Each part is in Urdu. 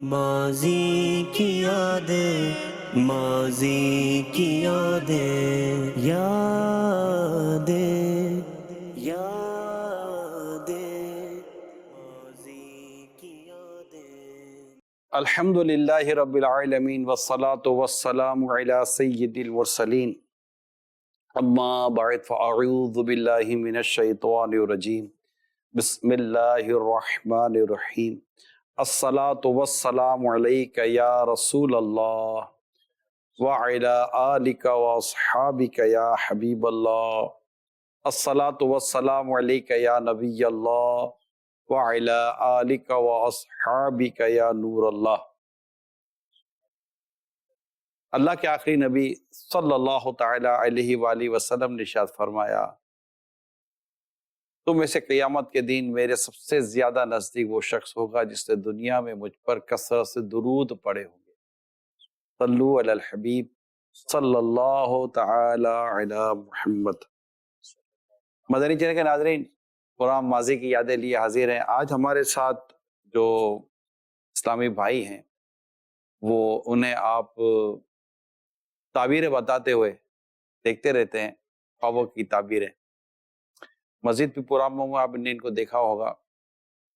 ماضی کی یادیں، ماضی کی یادیں، یادیں یادیں، ماضی کی یادیں۔ الحمد للہ رب العالمین والصلاة والسلام علی سید المرسلین، اما بعد فاعوذ باللہ من الشیطان الرجیم، بسم اللہ الرحمن الرحیم۔ الصلاة والسلام علیک یا رسول اللہ وعلی آلک واصحابک یا حبیب اللہ۔ الصلاة والسلام علیک یا نبی اللہ وعلی آلک واصحابک یا نور اللہ۔ اللہ کے آخری نبی صلی اللہ تعالی علیہ وآلہ وسلم نے ارشاد فرمایا، تم میں سے قیامت کے دن میرے سب سے زیادہ نزدیک وہ شخص ہوگا جس نے دنیا میں مجھ پر کثرت سے درود پڑھے ہوں گے۔ صلو علی الحبیب صلی اللہ تعالی علی محمد۔ مدنی چینل کے ناظرین، پرام ماضی کی یادیں لیے حاضر ہیں۔ آج ہمارے ساتھ جو اسلامی بھائی ہیں وہ انہیں آپ تعبیریں بتاتے ہوئے دیکھتے رہتے ہیں، خوابوں کی تعبیریں۔ مزید بھی پراموں میں آپ نے ان کو دیکھا ہوگا۔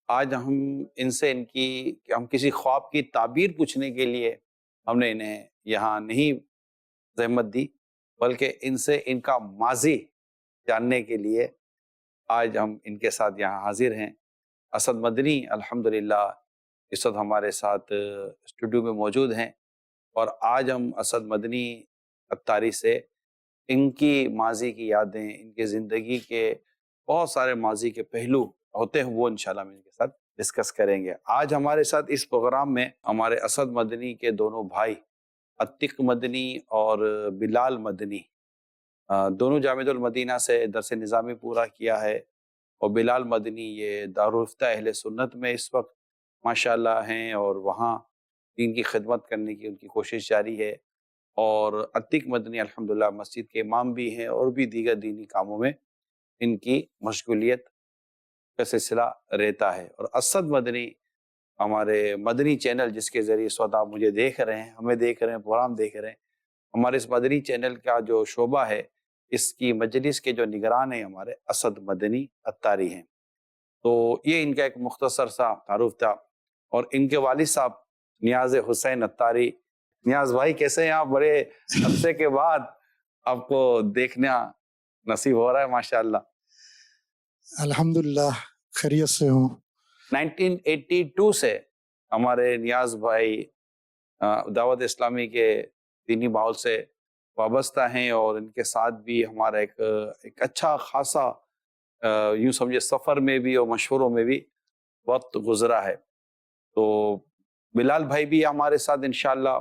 آج ہم ان سے ہم کسی خواب کی تعبیر پوچھنے کے لیے ہم نے انہیں یہاں نہیں زحمت دی، بلکہ ان سے ان کا ماضی جاننے کے لیے آج ہم ان کے ساتھ یہاں حاضر ہیں۔ اسد مدنی الحمدللہ اس وقت ہمارے ساتھ اسٹوڈیو میں موجود ہیں، اور آج ہم اسد مدنی عطاری سے ان کی ماضی کی یادیں، ان کی زندگی کے بہت سارے ماضی کے پہلو ہوتے ہیں، وہ انشاءاللہ ہم ان کے ساتھ ڈسکس کریں گے۔ آج ہمارے ساتھ اس پروگرام میں ہمارے اسد مدنی کے دونوں بھائی عتیق مدنی اور بلال مدنی، دونوں جامعۃ المدینہ سے درس نظامی پورا کیا ہے، اور بلال مدنی یہ دارالفتہ اہل سنت میں اس وقت ماشاءاللہ ہیں، اور وہاں دین کی خدمت کرنے کی ان کی کوشش جاری ہے۔ اور عتیق مدنی الحمدللہ مسجد کے امام بھی ہیں، اور بھی دیگر دینی کاموں میں ان کی مشغولیت کا سلسلہ رہتا ہے۔ اور اسد مدنی ہمارے مدنی چینل جس کے ذریعے اس وقت آپ مجھے دیکھ رہے ہیں، ہمیں دیکھ رہے ہیں، پروگرام دیکھ رہے ہیں، ہمارے اس مدنی چینل کا جو شعبہ ہے، اس کی مجلس کے جو نگران ہیں ہمارے اسد مدنی عطاری ہیں۔ تو یہ ان کا ایک مختصر سا تعارف تھا۔ اور ان کے والد صاحب نیاز حسین عطاری۔ نیاز بھائی کیسے ہیں آپ؟ بڑے عرصے کے بعد آپ کو دیکھنا نصیب ہو رہا ہے ماشاءاللہ۔ الحمدللہ خیریت سے ہوں۔ 1982 سے ہمارے نیاز بھائی دعوت اسلامی کے دینی ماحول سے وابستہ ہیں، اور ان کے ساتھ بھی ہمارا ایک اچھا خاصا یوں سمجھے سفر میں بھی اور مشوروں میں بھی وقت گزرا ہے۔ تو بلال بھائی بھی ہمارے ساتھ انشاءاللہ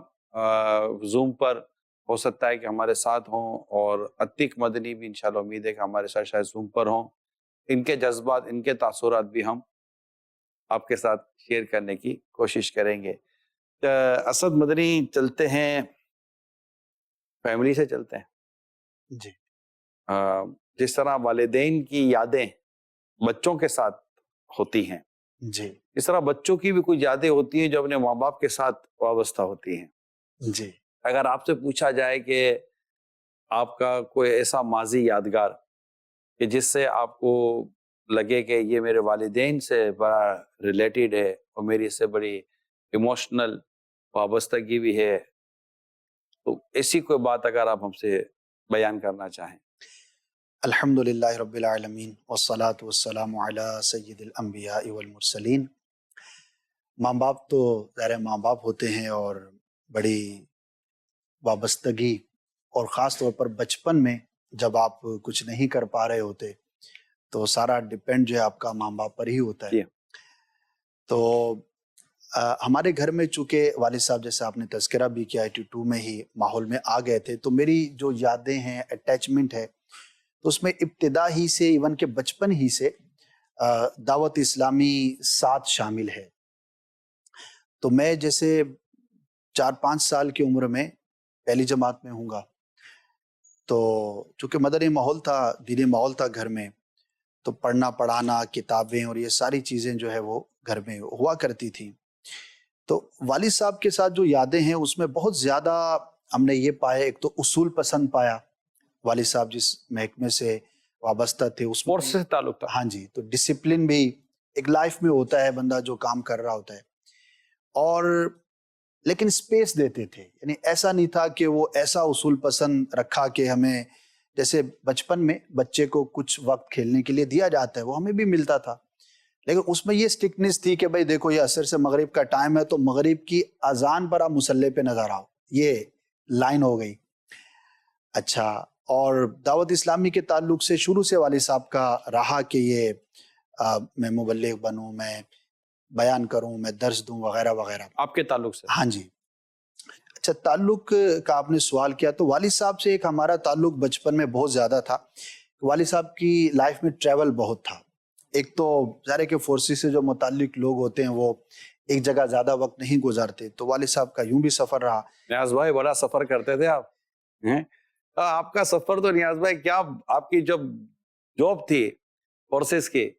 زوم پر ہو سکتا ہے کہ ہمارے ساتھ ہوں، اور عتیق مدنی بھی انشاءاللہ امید ہے کہ ہمارے ساتھ شاید زوم پر ہوں۔ ان کے جذبات، ان کے تاثرات بھی ہم آپ کے ساتھ شیئر کرنے کی کوشش کریں گے۔ اسد مدنی چلتے ہیں، فیملی سے چلتے ہیں جی جس طرح والدین کی یادیں بچوں کے ساتھ ہوتی ہیں، جی اس طرح بچوں کی بھی کچھ یادیں ہوتی ہیں جو اپنے ماں باپ کے ساتھ وابستہ ہوتی ہیں۔ جی اگر آپ سے پوچھا جائے کہ آپ کا کوئی ایسا ماضی یادگار کہ جس سے آپ کو لگے کہ یہ میرے والدین سے بڑا ریلیٹڈ ہے اور میری اس سے بڑی ایموشنل وابستگی بھی ہے، تو ایسی کوئی بات اگر آپ ہم سے بیان کرنا چاہیں۔ الحمدللہ رب العالمین والصلاة والسلام علی سید الانبیاء والمرسلین۔ ماں باپ تو ظاہر ماں باپ ہوتے ہیں، اور بڑی وابستگی، اور خاص طور پر بچپن میں جب آپ کچھ نہیں کر پا رہے ہوتے تو سارا ڈیپینڈ جو ہے آپ کا ماں باپ پر ہی ہوتا ہے۔ جی تو ہمارے گھر میں چونکہ والد صاحب جیسے آپ نے تذکرہ بھی کیا 82 میں ہی ماحول میں آ گئے تھے، تو میری جو یادیں ہیں، اٹیچمنٹ ہے، تو اس میں ابتدا ہی سے، ایون کہ بچپن ہی سے دعوت اسلامی ساتھ شامل ہے۔ تو میں جیسے 4-5 سال کی عمر میں پہلی جماعت میں ہوں گا، تو چونکہ مدنی ماحول تھا، دینی ماحول تھا گھر میں، تو پڑھنا پڑھانا، کتابیں اور یہ ساری چیزیں جو ہے وہ گھر میں ہوا کرتی تھیں۔ تو والد صاحب کے ساتھ جو یادیں ہیں اس میں بہت زیادہ ہم نے یہ پایا، ایک تو اصول پسند پایا، والد صاحب جس محکمے سے وابستہ تھے اس میں اسپورٹس سے تعلق تھا. ہاں جی، تو ڈسپلن بھی ایک لائف میں ہوتا ہے، بندہ جو کام کر رہا ہوتا ہے، اور لیکن اسپیس دیتے تھے، یعنی ایسا نہیں تھا کہ وہ ایسا اصول پسند رکھا کہ ہمیں جیسے بچپن میں بچے کو کچھ وقت کھیلنے کے لیے دیا جاتا ہے، وہ ہمیں بھی ملتا تھا، لیکن اس میں یہ سٹکنس تھی کہ بھائی دیکھو یہ عصر سے مغرب کا ٹائم ہے تو مغرب کی اذان پر آپ مصلی پہ نظر آؤ، یہ لائن ہو گئی. اچھا، اور دعوت اسلامی کے تعلق سے شروع سے والد صاحب کا رہا کہ یہ میں مبلغ بنوں، میں بیان کروں، میں درس دوں وغیرہ وغیرہ. آپ کے تعلق سے؟ ہاں جی. اچھا، تعلق کا آپ نے سوال کیا تو والد صاحب سے ایک ہمارا تعلق بچپن میں بہت زیادہ تھا. والد صاحب کی لائف میں ٹریول بہت تھا. ایک تو ظاہر ہے کہ فورسز سے جو متعلق لوگ ہوتے ہیں وہ ایک جگہ زیادہ وقت نہیں گزارتے، تو والد صاحب کا یوں بھی سفر رہا. نیاز بھائی بڑا سفر کرتے تھے آپ. آپ کا سفر تو نیاز بھائی کیا، آپ کی جب جاب تھی فورسز کی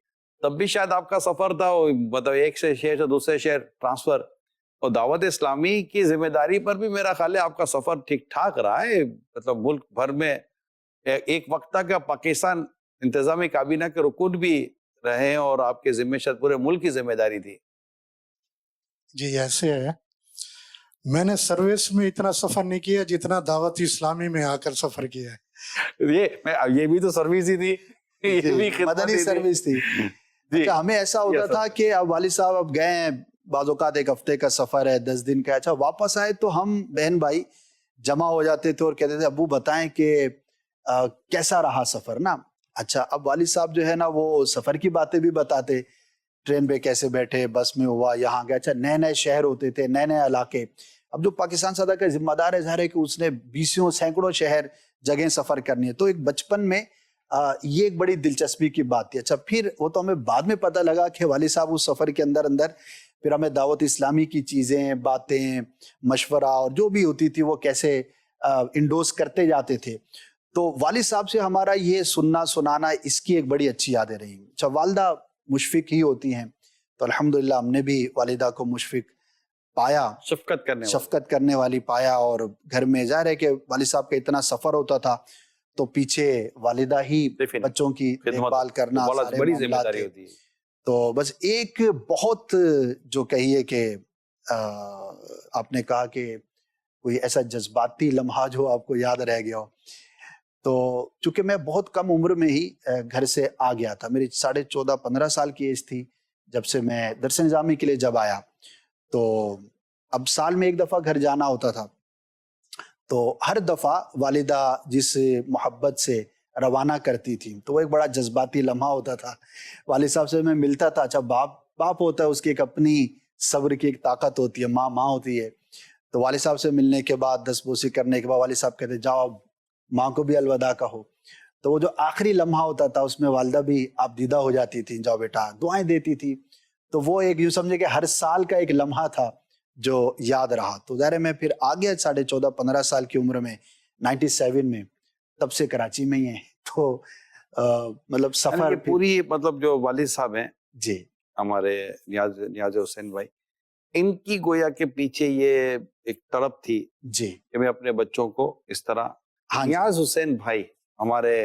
تب بھی شاید آپ کا سفر تھا، مطلب ایک سے شہر سے دوسرے شہر ٹرانسفر، اور دعوت اسلامی کی ذمہ داری پر بھی میرا خیال ہے آپ کا سفر ٹھیک ٹھاک رہا ہے. مطلب ملک بھر میں ایک وقت تک پاکستان انتظامی کابینہ کے رکن بھی رہے اور آپ کے ذمہ شاید پورے ملک کی ذمہ داری تھی. جی ایسے ہے، میں نے سروس میں اتنا سفر نہیں کیا جتنا دعوت اسلامی میں آ کر سفر کیا ہے. یہ بھی تو سروس ہی تھی، یہ بھی مدنی سروس تھی. اچھا، ہمیں ایسا ہوتا تھا کہ اب والد صاحب اب گئے ہیں، بعض اوقات ایک ہفتے کا سفر ہے، 10 دن کا، اچھا واپس آئے تو ہم بہن بھائی جمع ہو جاتے تھے اور کہتے تھے ابو بتائیں کہ کیسا رہا سفر نا. اچھا، اب والد صاحب جو ہے نا وہ سفر کی باتیں بھی بتاتے، ٹرین پہ کیسے بیٹھے، بس میں ہوا، یہاں گئے. اچھا، نئے نئے شہر ہوتے تھے، نئے نئے علاقے. اب جو پاکستان صدر کا ذمہ دار ہے، ظاہر ہے کہ اس نے 20 سینکڑوں شہر جگہیں سفر کرنی ہے، تو ایک بچپن میں یہ ایک بڑی دلچسپی کی بات تھی. اچھا، پھر وہ تو ہمیں بعد میں پتہ لگا کہ والد صاحب اس سفر کے اندر پھر ہمیں دعوت اسلامی کی چیزیں، باتیں، مشورہ اور جو بھی ہوتی تھی وہ کیسے انڈوز کرتے جاتے تھے. تو والد صاحب سے ہمارا یہ سننا سنانا اس کی ایک بڑی اچھی یادیں رہی. اچھا، والدہ مشفق ہی ہوتی ہیں، تو الحمدللہ ہم نے بھی والدہ کو مشفق پایا، شفقت کرنے والی پایا. اور گھر میں ظاہر ہے کہ والد صاحب کا اتنا سفر ہوتا تھا تو پیچھے والدہ ہی بچوں کی دیکھ بھال کرنا، بڑی ذمہ داری ہوتی ہے. تو بس ایک بہت جو کہیے کہ آپ نے کہا کہ کوئی ایسا جذباتی لمحہ جو آپ کو یاد رہ گیا ہو، تو چونکہ میں بہت کم عمر میں ہی گھر سے آ گیا تھا، میری 14-15 سال کی ایج تھی جب سے میں درس نظامی کے لیے جب آیا. تو اب سال میں ایک دفعہ گھر جانا ہوتا تھا، تو ہر دفعہ والدہ جس محبت سے روانہ کرتی تھی تو وہ ایک بڑا جذباتی لمحہ ہوتا تھا. والد صاحب سے میں ملتا تھا. اچھا، باپ ہوتا ہے، اس کی ایک اپنی صبر کی ایک طاقت ہوتی ہے، ماں ہوتی ہے. تو والد صاحب سے ملنے کے بعد، دس بوسی کرنے کے بعد والد صاحب کہتے جاؤ اب ماں کو بھی الوداع کہو. تو وہ جو آخری لمحہ ہوتا تھا اس میں والدہ بھی آپ دیدہ ہو جاتی تھی، جاؤ بیٹا، دعائیں دیتی تھی. تو وہ ایک یوں سمجھے کہ ہر سال کا ایک لمحہ تھا جو یاد رہا. تو ظاہر میں پھر آ گیا 14.5-15 سال کی عمر میں 97 میں، تب سے کراچی میں ہی ہیں. تو مطلب سفر پوری مطلب جو والد صاحب ہیں جی ہمارے نیاز حسین بھائی، ان کی گویا کے پیچھے یہ ایک تڑپ تھی جی کہ میں اپنے بچوں کو اس طرح. نیاز حسین بھائی ہمارے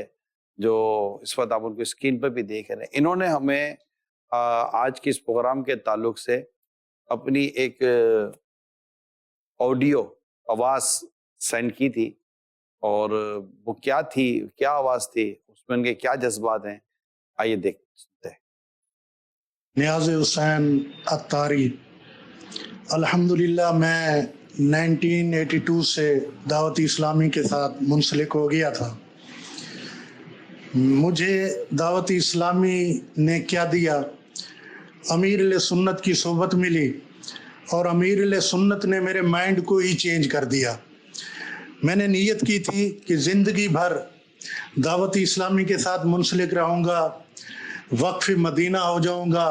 جو اس وقت آپ ان کو اسکرین پر بھی دیکھ رہے ہیں، انہوں نے ہمیں آج کے اس پروگرام کے تعلق سے اپنی ایک آڈیو آواز سینڈ کی تھی، اور وہ کیا تھی، کیا آواز تھی، اس میں ان کے کیا جذبات ہیں، آئیے دیکھتے ہیں. نیاز حسین اتاری، الحمدللہ میں 1982 سے دعوت اسلامی کے ساتھ منسلک ہو گیا تھا. مجھے دعوت اسلامی نے کیا دیا، امیر علیہ سنت کی صحبت ملی، اور امیر علیہ سنت نے میرے مائنڈ کو ہی چینج کر دیا. میں نے نیت کی تھی کہ زندگی بھر دعوت اسلامی کے ساتھ منسلک رہوں گا، وقف مدینہ ہو جاؤں گا،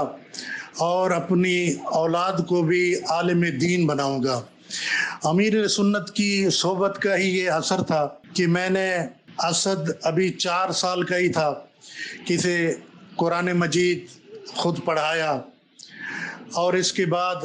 اور اپنی اولاد کو بھی عالم دین بناؤں گا. امیر علیہ سنت کی صحبت کا ہی یہ اثر تھا کہ میں نے اسد ابھی 4 سال کا ہی تھا، کسے قرآن مجید خود پڑھایا، اور اس کے بعد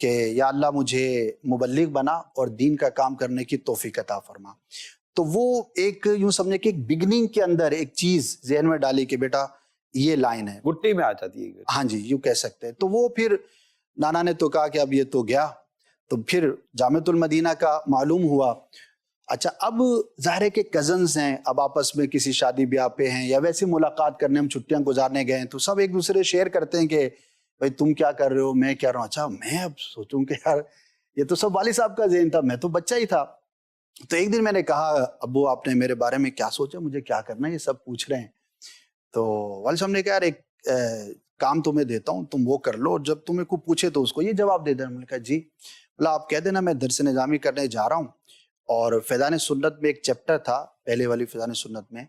کہ یا اللہ مجھے مبلغ بنا اور دین کا کام کرنے کی توفیق عطا فرما. تو وہ ایک یوں سمجھے کہ ایک بگننگ کے اندر ایک چیز ذہن میں ڈالی کہ بیٹا یہ لائن ہے, گٹی میں آ جاتی ہے. ہاں جی یوں کہہ سکتے ہیں. تو وہ پھر نانا نے تو کہا کہ اب یہ تو گیا. تو پھر جامعۃ المدینہ کا معلوم ہوا. اچھا اب ظاہر ہے کہ کزنز ہیں, اب آپس میں کسی شادی بیاہ پہ ہیں یا ویسے ملاقات کرنے ہم چھٹیاں گزارنے گئے ہیں, تو سب ایک دوسرے شیئر کرتے ہیں کہ بھائی تم کیا کر رہے ہو, میں کیا رہا ہوں. اچھا میں اب سوچوں کہ یار یہ تو سب والد صاحب کا ذہن تھا, میں تو بچہ ہی تھا. تو ایک دن میں نے کہا ابو آپ نے میرے بارے میں کیا سوچا, مجھے کیا کرنا ہے, یہ سب پوچھ رہے ہیں. تو والد صاحب نے کہا یار ایک کام تمہیں دیتا ہوں, تم وہ کر لو اور جب تمہیں کوئی پوچھے تو اس کو یہ جواب دے دینا. میں نے کہا جی. بولا آپ کہہ دینا میں درس نظامی کرنے جا رہا ہوں, اور فیضان سنت میں ایک چیپٹر تھا, پہلے والی فیضان سنت میں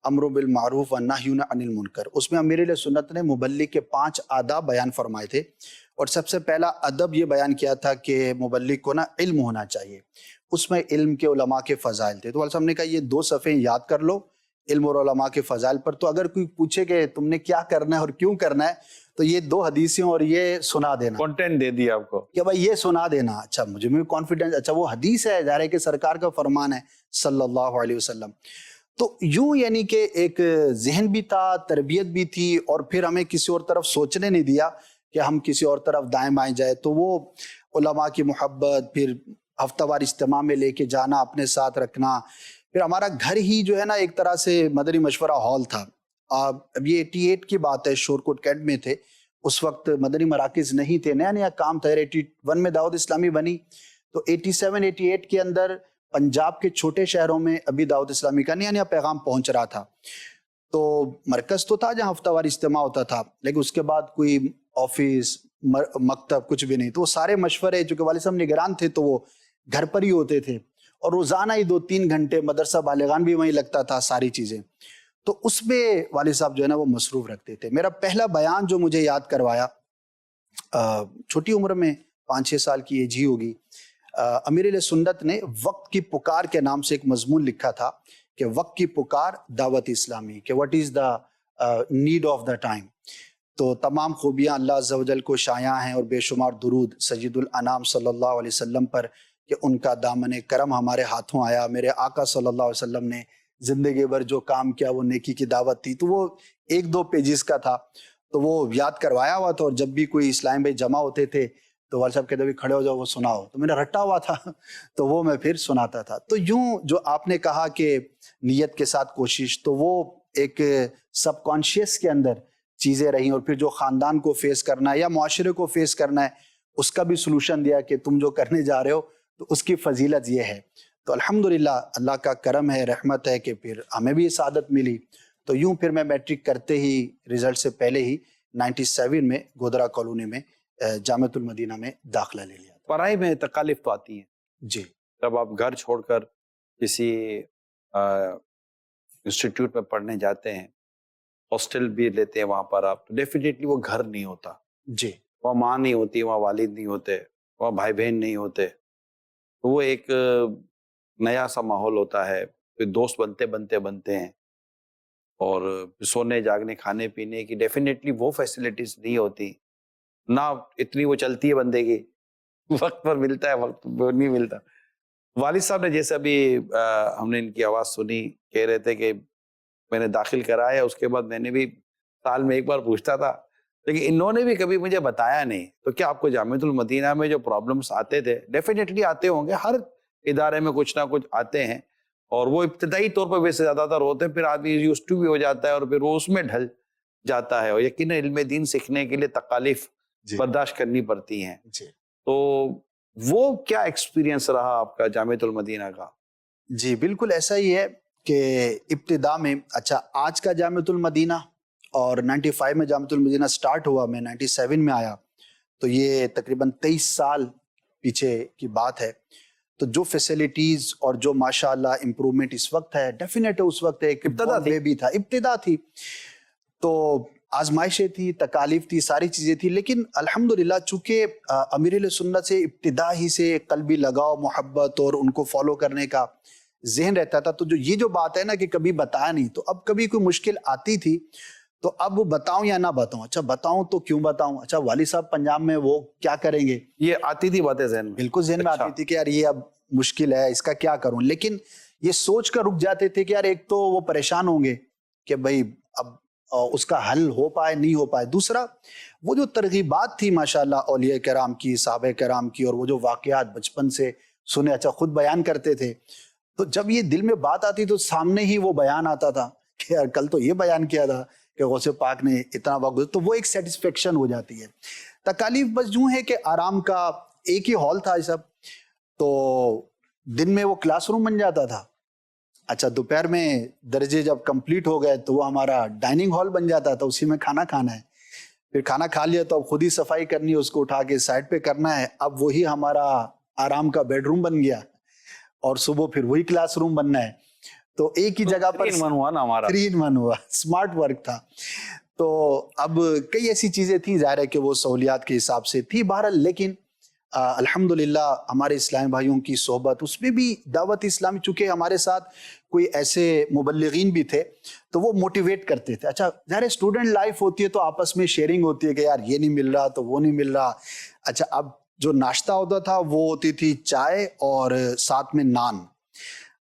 امر بالمعروف والنہی عن المنکر, اس میں امیر سنت نے مبلغ کے 5 آداب بیان فرمائے تھے. اور سب سے پہلا ادب یہ بیان کیا تھا کہ مبلغ کو نا علم ہونا چاہیے. اس میں علم کے علماء کے فضائل تھے. تو والد صاحب نے کہا یہ 2 صفحے یاد کر لو علم اور علماء کے فضائل پر. تو اگر کوئی پوچھے کہ تم نے کیا کرنا ہے اور کیوں کرنا ہے, تو یہ 2 حدیثیں اور یہ سنا دینا, کنٹینٹ دے دیا آپ کو کہ بھائی یہ سنا دینا. اچھا مجھے بھی کانفیڈنس, اچھا وہ حدیث ہے, ظاہر ہے کہ سرکار کا فرمان ہے صلی اللہ علیہ وسلم. تو یوں یعنی کہ ایک ذہن بھی تھا, تربیت بھی تھی, اور پھر ہمیں کسی اور طرف سوچنے نہیں دیا کہ ہم کسی اور طرف دائیں بائیں جائے. تو وہ علماء کی محبت, پھر ہفتہ وار اجتماع میں لے کے جانا, اپنے ساتھ رکھنا. پھر ہمارا گھر ہی جو ہے نا ایک طرح سے مدنی مشورہ ہال تھا. اب یہ 88 کی بات ہے, شورکوٹ کینٹ میں تھے اس وقت, مدنی مراکز نہیں تھے, نیا نیا کام تھا. 81 میں دعوت اسلامی بنی, تو 87-88 کے اندر پنجاب کے چھوٹے شہروں میں ابھی دعوت اسلامی کا نیا نیا پیغام پہنچ رہا تھا. تو مرکز تو تھا جہاں ہفتہ وار اجتماع ہوتا تھا, لیکن اس کے بعد کوئی آفس مکتب کچھ بھی نہیں. تو وہ سارے مشورے, چونکہ والد صاحب نگران تھے تو وہ گھر پر ہی ہوتے تھے, اور روزانہ ہی 2-3 گھنٹے مدرسہ بالغان بھی وہیں لگتا تھا, ساری چیزیں. تو اس میں والد صاحب جو ہے نا وہ مصروف رکھتے تھے. میرا پہلا بیان جو مجھے یاد کروایا, چھوٹی عمر میں 5-6 سال کی ایج ہی ہوگی, امیر علیہ سنت نے وقت کی پکار کے نام سے ایک مضمون لکھا تھا کہ وقت کی پکار دعوت اسلامی, کہ what is the need of the time. تو تمام خوبیاں اللہ عز و جل کو شایع ہیں, اور بے شمار درود سید الانام صلی اللہ علیہ وسلم پر کہ ان کا دامن کرم ہمارے ہاتھوں آیا. میرے آقا صلی اللہ علیہ وسلم نے زندگی بھر جو کام کیا وہ نیکی کی دعوت تھی. تو وہ 1-2 پیجز کا تھا, تو وہ یاد کروایا ہوا تھا. اور جب بھی کوئی اسلام بھائی جمع ہوتے تھے تو والد صاحب کہتے بھی کھڑے ہو جاؤ, وہ سناؤ. تو میں نے رٹا ہوا تھا تو وہ میں پھر سناتا تھا. تو یوں جو آپ نے کہا کہ نیت کے ساتھ کوشش, تو وہ ایک سب کانشیس کے اندر چیزیں رہیں. اور پھر جو خاندان کو فیس کرنا ہے یا معاشرے کو فیس کرنا ہے, اس کا بھی سلوشن دیا کہ تم جو کرنے جا رہے ہو تو اس کی فضیلت یہ ہے. تو الحمدللہ اللہ کا کرم ہے, رحمت ہے کہ پھر ہمیں بھی سعادت ملی. تو یوں پھر میں میٹرک کرتے ہی, رزلٹ سے پہلے ہی 97 میں گودرا کالونی میں جامعۃ المدینہ میں داخلہ لے لیا. پڑھائی میں تکالیف تو آتی ہیں جی. جب آپ گھر چھوڑ کر کسی انسٹیٹیوٹ میں پڑھنے جاتے ہیں, ہاسٹل بھی لیتے ہیں وہاں پر آپ, تو ڈیفینیٹلی وہ گھر نہیں ہوتا. جی. وہاں ماں نہیں ہوتی, وہاں والد نہیں ہوتے, وہاں بھائی بہن نہیں ہوتے. تو وہ ایک نیا سا ماحول ہوتا ہے. پھر دوست بنتے ہیں, اور سونے جاگنے کھانے پینے کی ڈیفینیٹلی وہ فیسلٹیز نہیں ہوتی, نہ اتنی وہ چلتی ہے بندے کی, وقت پر ملتا ہے, وقت پر نہیں ملتا. والد صاحب نے جیسے ابھی ہم نے ان کی آواز سنی, کہہ رہے تھے کہ میں نے داخل کرایا, اس کے بعد میں نے بھی سال میں ایک بار پوچھتا تھا, لیکن انہوں نے بھی کبھی مجھے بتایا نہیں. تو کیا آپ کو جامعۃ المدینہ میں جو پرابلمس آتے تھے, ڈیفینیٹلی آتے ہوں گے, ہر ادارے میں کچھ نہ کچھ آتے ہیں, اور وہ ابتدائی طور پر ویسے زیادہ تر ہوتے ہیں, پھر آدمی یوز ٹو بھی ہو جاتا ہے اور پھر وہ اس میں ڈھل جاتا ہے, اور یقیناً علم دین سیکھنے کے لیے تکالیف برداشت کرنی پڑتی ہیں. تو وہ کیا ایکسپیرینس رہا آپ کا جامعۃ المدینہ کا؟ جی بالکل ایسا ہی ہے کہ ابتدا میں, اچھا آج کا جامعۃ المدینہ اور 95 میں جامعۃ المدینہ سٹارٹ ہوا, میں 97 میں آیا, تو یہ تقریباً 23 سال پیچھے کی بات ہے. تو جو فیسلٹیز اور جو ماشاءاللہ امپرومنٹ اس وقت ہے, ڈیفینیٹ اس وقت ایک ابتدا تھی. تو آزمائشیں تھی, تکالیف تھی, ساری چیزیں تھی, لیکن الحمدللہ چونکہ امیر علیہ سنت سے ابتدا ہی سے قلبی لگاؤ, محبت اور ان کو فالو کرنے کا ذہن رہتا تھا. تو جو یہ جو بات ہے نا کہ کبھی بتایا نہیں, تو اب کبھی کوئی مشکل آتی تھی تو اب بتاؤں یا نہ بتاؤں؟ اچھا بتاؤں تو کیوں بتاؤں؟ اچھا والد صاحب پنجاب میں وہ کیا کریں گے؟ یہ آتی تھی باتیں ذہن میں؟ بالکل ذہن میں آتی تھی کہ یار یہ اب مشکل ہے، اس کا کیا کروں، لیکن یہ سوچ کر رک جاتے تھے کہ یار ایک تو وہ پریشان ہوں گے کہ بھائی اب اس کا حل ہو پائے نہیں ہو پائے، دوسرا وہ جو ترغیبات تھی ماشاءاللہ اولیاء کرام کی، صحابہ کرام کی، اور وہ جو واقعات بچپن سے سنے، اچھا خود بیان کرتے تھے، تو جب یہ دل میں بات آتی تو سامنے ہی وہ بیان آتا تھا کہ یار کل تو یہ بیان کیا تھا کہ غوث پاک نے اتنا وقت، تو وہ ایک سیٹسفیکشن ہو جاتی ہے۔ تکالیف بس یوں ہے کہ آرام کا ایک ہی ہال تھا سب، تو دن میں وہ کلاس روم بن جاتا تھا، اچھا دوپہر میں درجے جب کمپلیٹ ہو گئے تو وہ ہمارا ڈائننگ ہال بن جاتا تھا، اسی میں کھانا کھانا ہے، پھر کھانا کھا لیا تو اب خود ہی صفائی کرنی ہے، اس کو اٹھا کے سائڈ پہ کرنا ہے، اب وہی ہمارا آرام کا بیڈ روم بن گیا، اور صبح پھر وہی کلاس روم بننا ہے، تو ایک ہی جگہ پر 3 in 1 ہوا نا ہمارا، 3 in 1 ہوا، اسمارٹ ورک تھا۔ تو اب کئی ایسی چیزیں تھیں، ظاہر ہے کہ وہ سہولیات کے حساب سے تھی بہرحال، لیکن الحمدللہ ہمارے اسلامی بھائیوں کی صحبت، اس میں بھی دعوت اسلامی، چونکہ ہمارے ساتھ کوئی ایسے مبلغین بھی تھے تو وہ موٹیویٹ کرتے تھے۔ اچھا ظاہر ہے اسٹوڈنٹ لائف ہوتی ہے تو آپس میں شیئرنگ ہوتی ہے کہ یار یہ نہیں مل رہا تو وہ نہیں مل رہا۔ اچھا اب جو ناشتہ ہوتا تھا وہ ہوتی تھی چائے اور ساتھ میں نان۔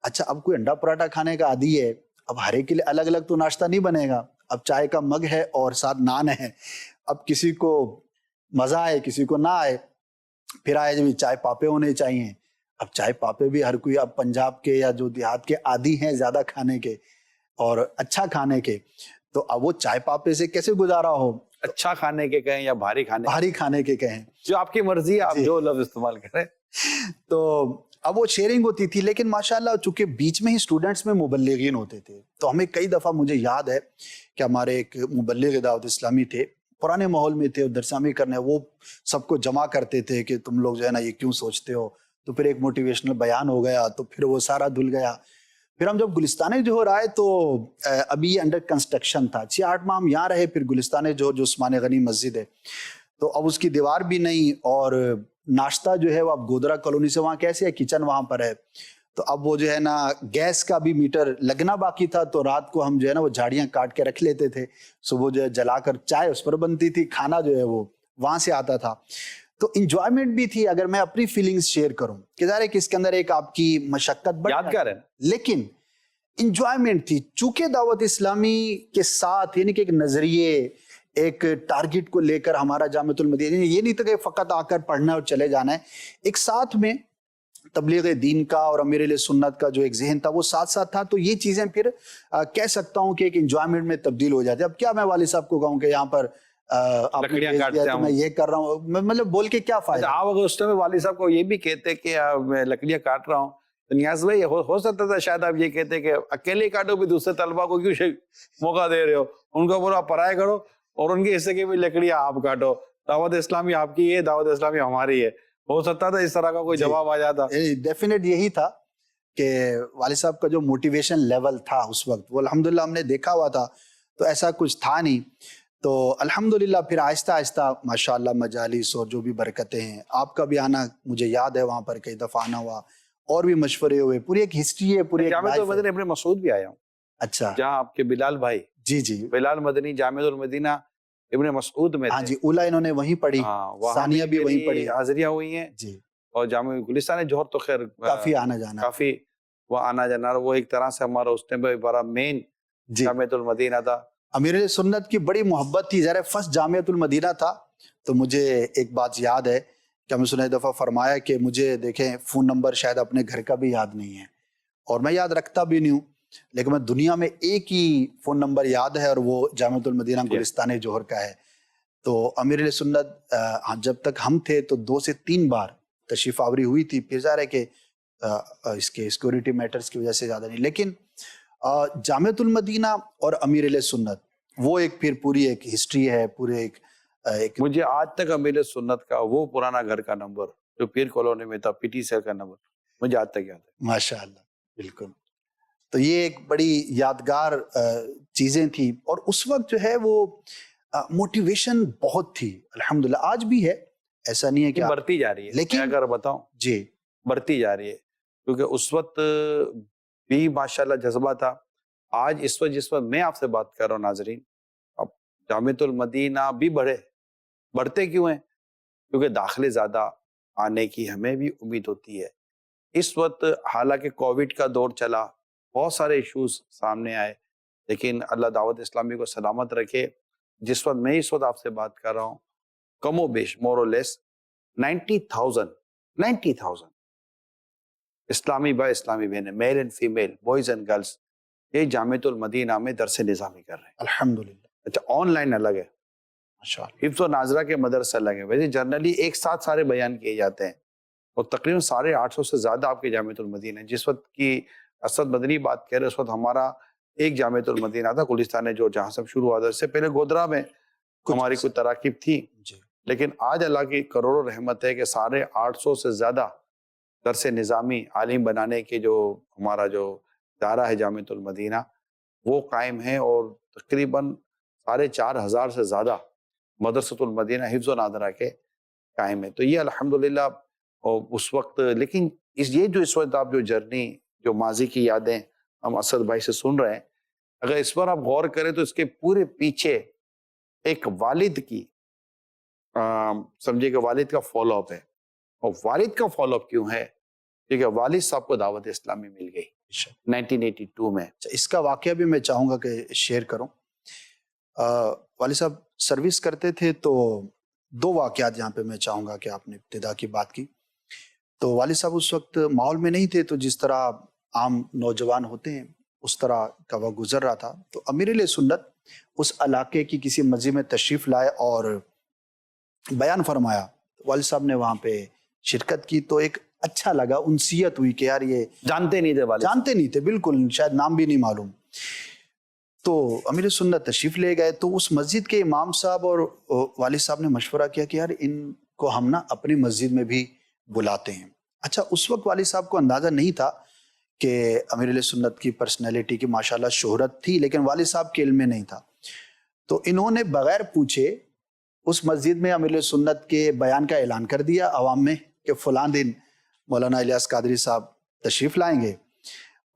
اچھا اب کوئی انڈا پراٹھا کھانے کا عادی ہے، اب ہر ایک کے لیے الگ الگ تو ناشتہ نہیں بنے گا، اب چائے کا مگ ہے اور ساتھ نان ہے، اب کسی کو مزہ آئے کسی کو نہ آئے، پھر آئے جب چائے پاپے ہونے چاہیے، اب چائے پاپے بھی ہر کوئی اب پنجاب کے یا جو دیہات کے عادی ہیں زیادہ کھانے کے اور اچھا کھانے کے، تو اب وہ چائے پاپے سے کیسے گزارا ہو؟ اچھا کھانے کے کہیں یا بھاری کھانے کے کہیں، جو آپ کی مرضی ہے، آپ جو لفظ استعمال کریں۔ تو اب وہ شیئرنگ ہوتی تھی، لیکن ماشاءاللہ چونکہ بیچ میں ہی اسٹوڈنٹس میں مبلغین ہوتے تھے تو ہمیں کئی دفعہ، مجھے یاد ہے کہ ہمارے ایک مبلغ دعوت اسلامی تھے، پرانے ماحول میں تھے، درسامی کرنے، وہ سب کو جمع کرتے تھے کہ تم لوگ جو ہے نا یہ کیوں سوچتے ہو، تو پھر ایک موٹیویشنل بیان ہو گیا تو پھر وہ سارا دھل گیا۔ پھر ہم جب گلستان جوہر آئے تو ابھی یہ انڈر کنسٹرکشن تھا، 6-8 ماہ ہم یہاں رہے، پھر گلستان جوہر جو عثمان غنی مسجد ہے تو اب اس کی دیوار بھی نہیں، اور ناشتہ جو ہے وہ اب گودرا کالونی سے وہاں کیسے ہے، کچن وہاں پر ہے، تو اب وہ جو ہے نا گیس کا بھی میٹر لگنا باقی تھا، تو رات کو ہم جو ہے نا وہ جھاڑیاں کاٹ کے رکھ لیتے تھے، صبح جو ہے جلا کر چائے اس پر بنتی تھی، کھانا جو ہے وہ وہاں سے آتا تھا، تو انجوائمنٹ بھی تھی۔ اگر میں اپنی فیلنگز شیئر کروں کہ ظاہر ہے کہ اس کے اندر ایک آپ کی مشقت یادگار ہے، لیکن انجوائمنٹ تھی، چونکہ دعوت اسلامی کے ساتھ یعنی کہ ایک نظریے، ایک ٹارگٹ کو لے کر ہمارا جامعۃ المدینہ، یہ نہیں تھا کہ فقط آ کر پڑھنا اور چلے جانا ہے، ایک ساتھ میں تبلیغ دین کا اور امیر اہل سنت کا جو ایک ذہن تھا وہ ساتھ ساتھ تھا، تو یہ چیزیں پھر کہہ سکتا ہوں کہ ایک انجوائمنٹ میں تبدیل ہو جاتی ہے۔ اب کیا میں والد صاحب کو کہوں کہ یہاں پر آپ نے لکڑیاں بھیج دیا کاٹتے تو ہوں، میں یہ کر رہا ہوں، مطلب بول کے کیا فائدہ؟ آپ اگر اس ٹائم والد صاحب کو یہ بھی کہتے کہ میں لکڑیاں کاٹ رہا ہوں، تو نیاز بھائی ہو سکتا تھا شاید آپ یہ کہتے کہ اکیلے کاٹو، بھی دوسرے طلبا کو کیوں موقع دے رہے ہو، ان کو بولا پرائے کرو اور ان کے حصے کی بھی لکڑیاں آپ کاٹو، دعوت اسلامی آپ کی ہے، دعوت اسلامی ہماری ہے۔ ہو سکتا تھا اس طرح کا کوئی جواب آ جاتا۔ ڈیفینیٹ یہی تھا کہ والد صاحب کا جو موٹیویشن لیول تھا اس وقت، وہ الحمدللہ ہم نے دیکھا ہوا تھا، تو ایسا کچھ تھا نہیں، تو الحمدللہ پھر آہستہ آہستہ ماشاءاللہ مجالس اور جو بھی برکتیں ہیں، آپ کا بھی آنا مجھے یاد ہے، وہاں پر کئی دفعہ آنا ہوا، اور بھی مشورے ہوئے، پوری ایک ہسٹری ہے، پوری ایک جامعۃ لائف ہے۔ المدینہ ابن مسعود بھی آیا ہوں، اچھا جہاں آپ کے بلال بھائی، جی جی بلال مدنی جامعۃ المدینہ ابن مسعود میں ہاں تھے، جی، اولا انہوں نے وہیں پڑھی، وہاں ثانیہ بھی وہیں میری پڑھی حاضریاں ہوئی ہیں، جی، اور جامع گلستان جوہر تو خیر کافی آنا جانا، کافی وہ آنا جانا، وہ ایک طرح سے ہمارا اس ٹائم بڑا مین جی۔ جامعۃ المدینہ تھا۔ امیر اہل سنت کی بڑی محبت تھی، ذرا فرسٹ جامعۃ المدینہ تھا، تو مجھے ایک بات یاد ہے کہ ہم نے ایک دفعہ فرمایا کہ مجھے دیکھیں فون نمبر شاید اپنے گھر کا بھی یاد نہیں ہے، اور میں یاد رکھتا بھی نہیں ہوں، لیکن میں دنیا میں ایک ہی فون نمبر یاد ہے، اور وہ جامعۃ المدینہ گلستان جوہر کا ہے۔ تو امیر اہل سنت جب تک ہم تھے تو 2 سے 3 بار تشریف آوری ہوئی تھی، پھر ظاہر ہے کہ اس کے سیکورٹی میٹرز کی وجہ سے زیادہ نہیں، لیکن جامعۃ المدینہ اور امیر اہل سنت وہ ایک پھر پوری ایک ہسٹری ہے، پورے ایک مجھے آج تک امیر سنت کا وہ پرانا گھر کا نمبر جو پیر کالونی میں تھا، پی ٹی سیل کا نمبر مجھے آج تک یاد ہے۔ ماشاءاللہ، بالکل۔ تو یہ ایک بڑی یادگار چیزیں تھیں، اور اس وقت جو ہے وہ موٹیویشن بہت تھی، الحمدللہ آج بھی ہے، ایسا نہیں ہے کہ بڑھتی جا رہی ہے، لیکن میں اگر بتاؤں جی بڑھتی جا رہی ہے، کیونکہ اس وقت بھی ماشاءاللہ جذبہ تھا۔ آج اس وقت جس وقت میں آپ سے بات کر رہا ہوں ناظرین، اب جامعۃ المدینہ بھی بڑھتے کیوں ہیں؟ کیونکہ داخلے زیادہ آنے کی ہمیں بھی امید ہوتی ہے۔ اس وقت حالانکہ کووڈ کا دور چلا، بہت سارے ایشوز سامنے آئے، لیکن اللہ دعوت اسلامی کو سلامت رکھے۔ جس وقت میں اس وقت آپ سے بات کر رہا ہوں، کم و بیش مور اور لیس 90,000 اسلامی بھائی اسلامی بہنیں، male and female, boys and girls, یہ جامعۃ المدینہ میں درس نظامی کر رہے ہیں۔ الحمدللہ، اچھا، آن لائن الگ ہے، ماشاءاللہ۔ حفظ و ناظرہ کے مدرسے الگ ہیں۔ ویسے جنرلی ایک ساتھ سارے بیان کیے جاتے ہیں، اور تقریباً 850 سے زیادہ آپ کے جامعۃ المدینہ ہیں۔ جس وقت کی اسد مدنی بات کہہ رہے، اس وقت ہمارا ایک جامعۃ المدینہ تھا گلستان جو جہاں سے شروع ہوا تھا۔ اس سے پہلے گودرا میں ہماری کوئی تراکیب تھی، جی، لیکن آج اللہ کی کروڑوں رحمت ہے کہ 850 سے زیادہ درس نظامی عالم بنانے کے جو ہمارا جو ادارہ ہے جامعۃ المدینہ، وہ قائم ہے، اور تقریباً 4,500 سے زیادہ مدرسۃ المدینہ حفظ و ناظرہ کے قائم ہے۔ تو یہ الحمدللہ اس وقت، لیکن یہ جو اس وقت آپ جو جرنی، جو ماضی کی یادیں ہم اسد بھائی سے سن رہے ہیں، اگر اس پر آپ غور کریں تو اس کے پورے پیچھے ایک والد کی سمجھے کہ والد کا فالو اپ ہے۔ اور والد کا فالو اپ کیوں ہے؟ کیونکہ والد صاحب کو دعوت اسلامی مل گئی 1982 میں۔ اس کا واقعہ بھی میں چاہوں گا کہ شیئر کروں۔ والد صاحب سروس کرتے تھے، تو 2 واقعات یہاں پہ میں چاہوں گا کہ آپ نے ابتدا کی بات کی۔ تو والد صاحب اس وقت ماحول میں نہیں تھے، تو جس طرح عام نوجوان ہوتے ہیں اس طرح کا وقت گزر رہا تھا۔ تو امیر اہل سنت اس علاقے کی کسی مسجد میں تشریف لائے اور بیان فرمایا۔ والد صاحب نے وہاں پہ شرکت کی، تو ایک اچھا لگا، انسیت ہوئی کہ یار یہ جانتے نہیں تھے والد، جانتے نہیں تھے، بالکل شاید نام بھی نہیں معلوم۔ تو امیر سنت تشریف لے گئے، تو اس مسجد کے امام صاحب اور والد صاحب نے مشورہ کیا کہ یار ان کو ہم نا اپنی مسجد میں بھی بلاتے ہیں۔ اچھا، اس وقت والد صاحب کو اندازہ نہیں تھا کہ امیر اہل سنت کی پرسنالٹی کی ماشاءاللہ شہرت تھی، لیکن والد صاحب کے علم میں نہیں تھا۔ تو انہوں نے بغیر پوچھے اس مسجد میں امیر اہل سنت کے بیان کا اعلان کر دیا عوام میں کہ فلاں دن مولانا الیاس قادری صاحب تشریف لائیں گے۔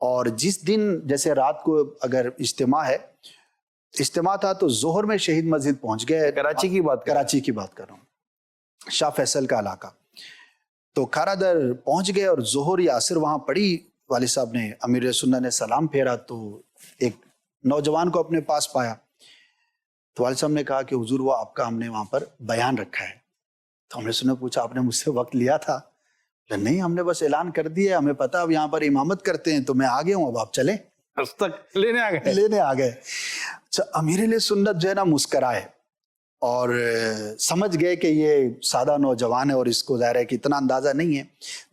اور جس دن جیسے رات کو اگر اجتماع تھا تو ظہر میں شہید مسجد پہنچ گئے۔ کراچی کی بات کراچی کی بات کر رہا ہوں، شاہ فیصل کا علاقہ۔ تو کھارا در پہنچ گئے اور ظہر یا عصر وہاں پڑھی۔ والد صاحب نے، امیر سنت نے سلام پھیرا تو ایک نوجوان کو اپنے پاس پایا۔ تو والد صاحب نے کہا کہ حضور وہ آپ کا ہم نے وہاں پر بیان رکھا ہے۔ تو امیر سنت نے پوچھا آپ نے مجھ سے وقت لیا تھا؟ نہیں، ہم نے بس اعلان کر دیا، ہمیں پتا اب یہاں پر امامت کرتے ہیں تو میں آ گیا ہوں، اب آپ چلیں۔ تک لینے آ گئے۔ اچھا، امیر اہل سنت جو ہے نا مسکرائے اور سمجھ گئے کہ یہ سادہ نوجوان ہے اور اس کو ظاہر ہے کہ اتنا اندازہ نہیں ہے۔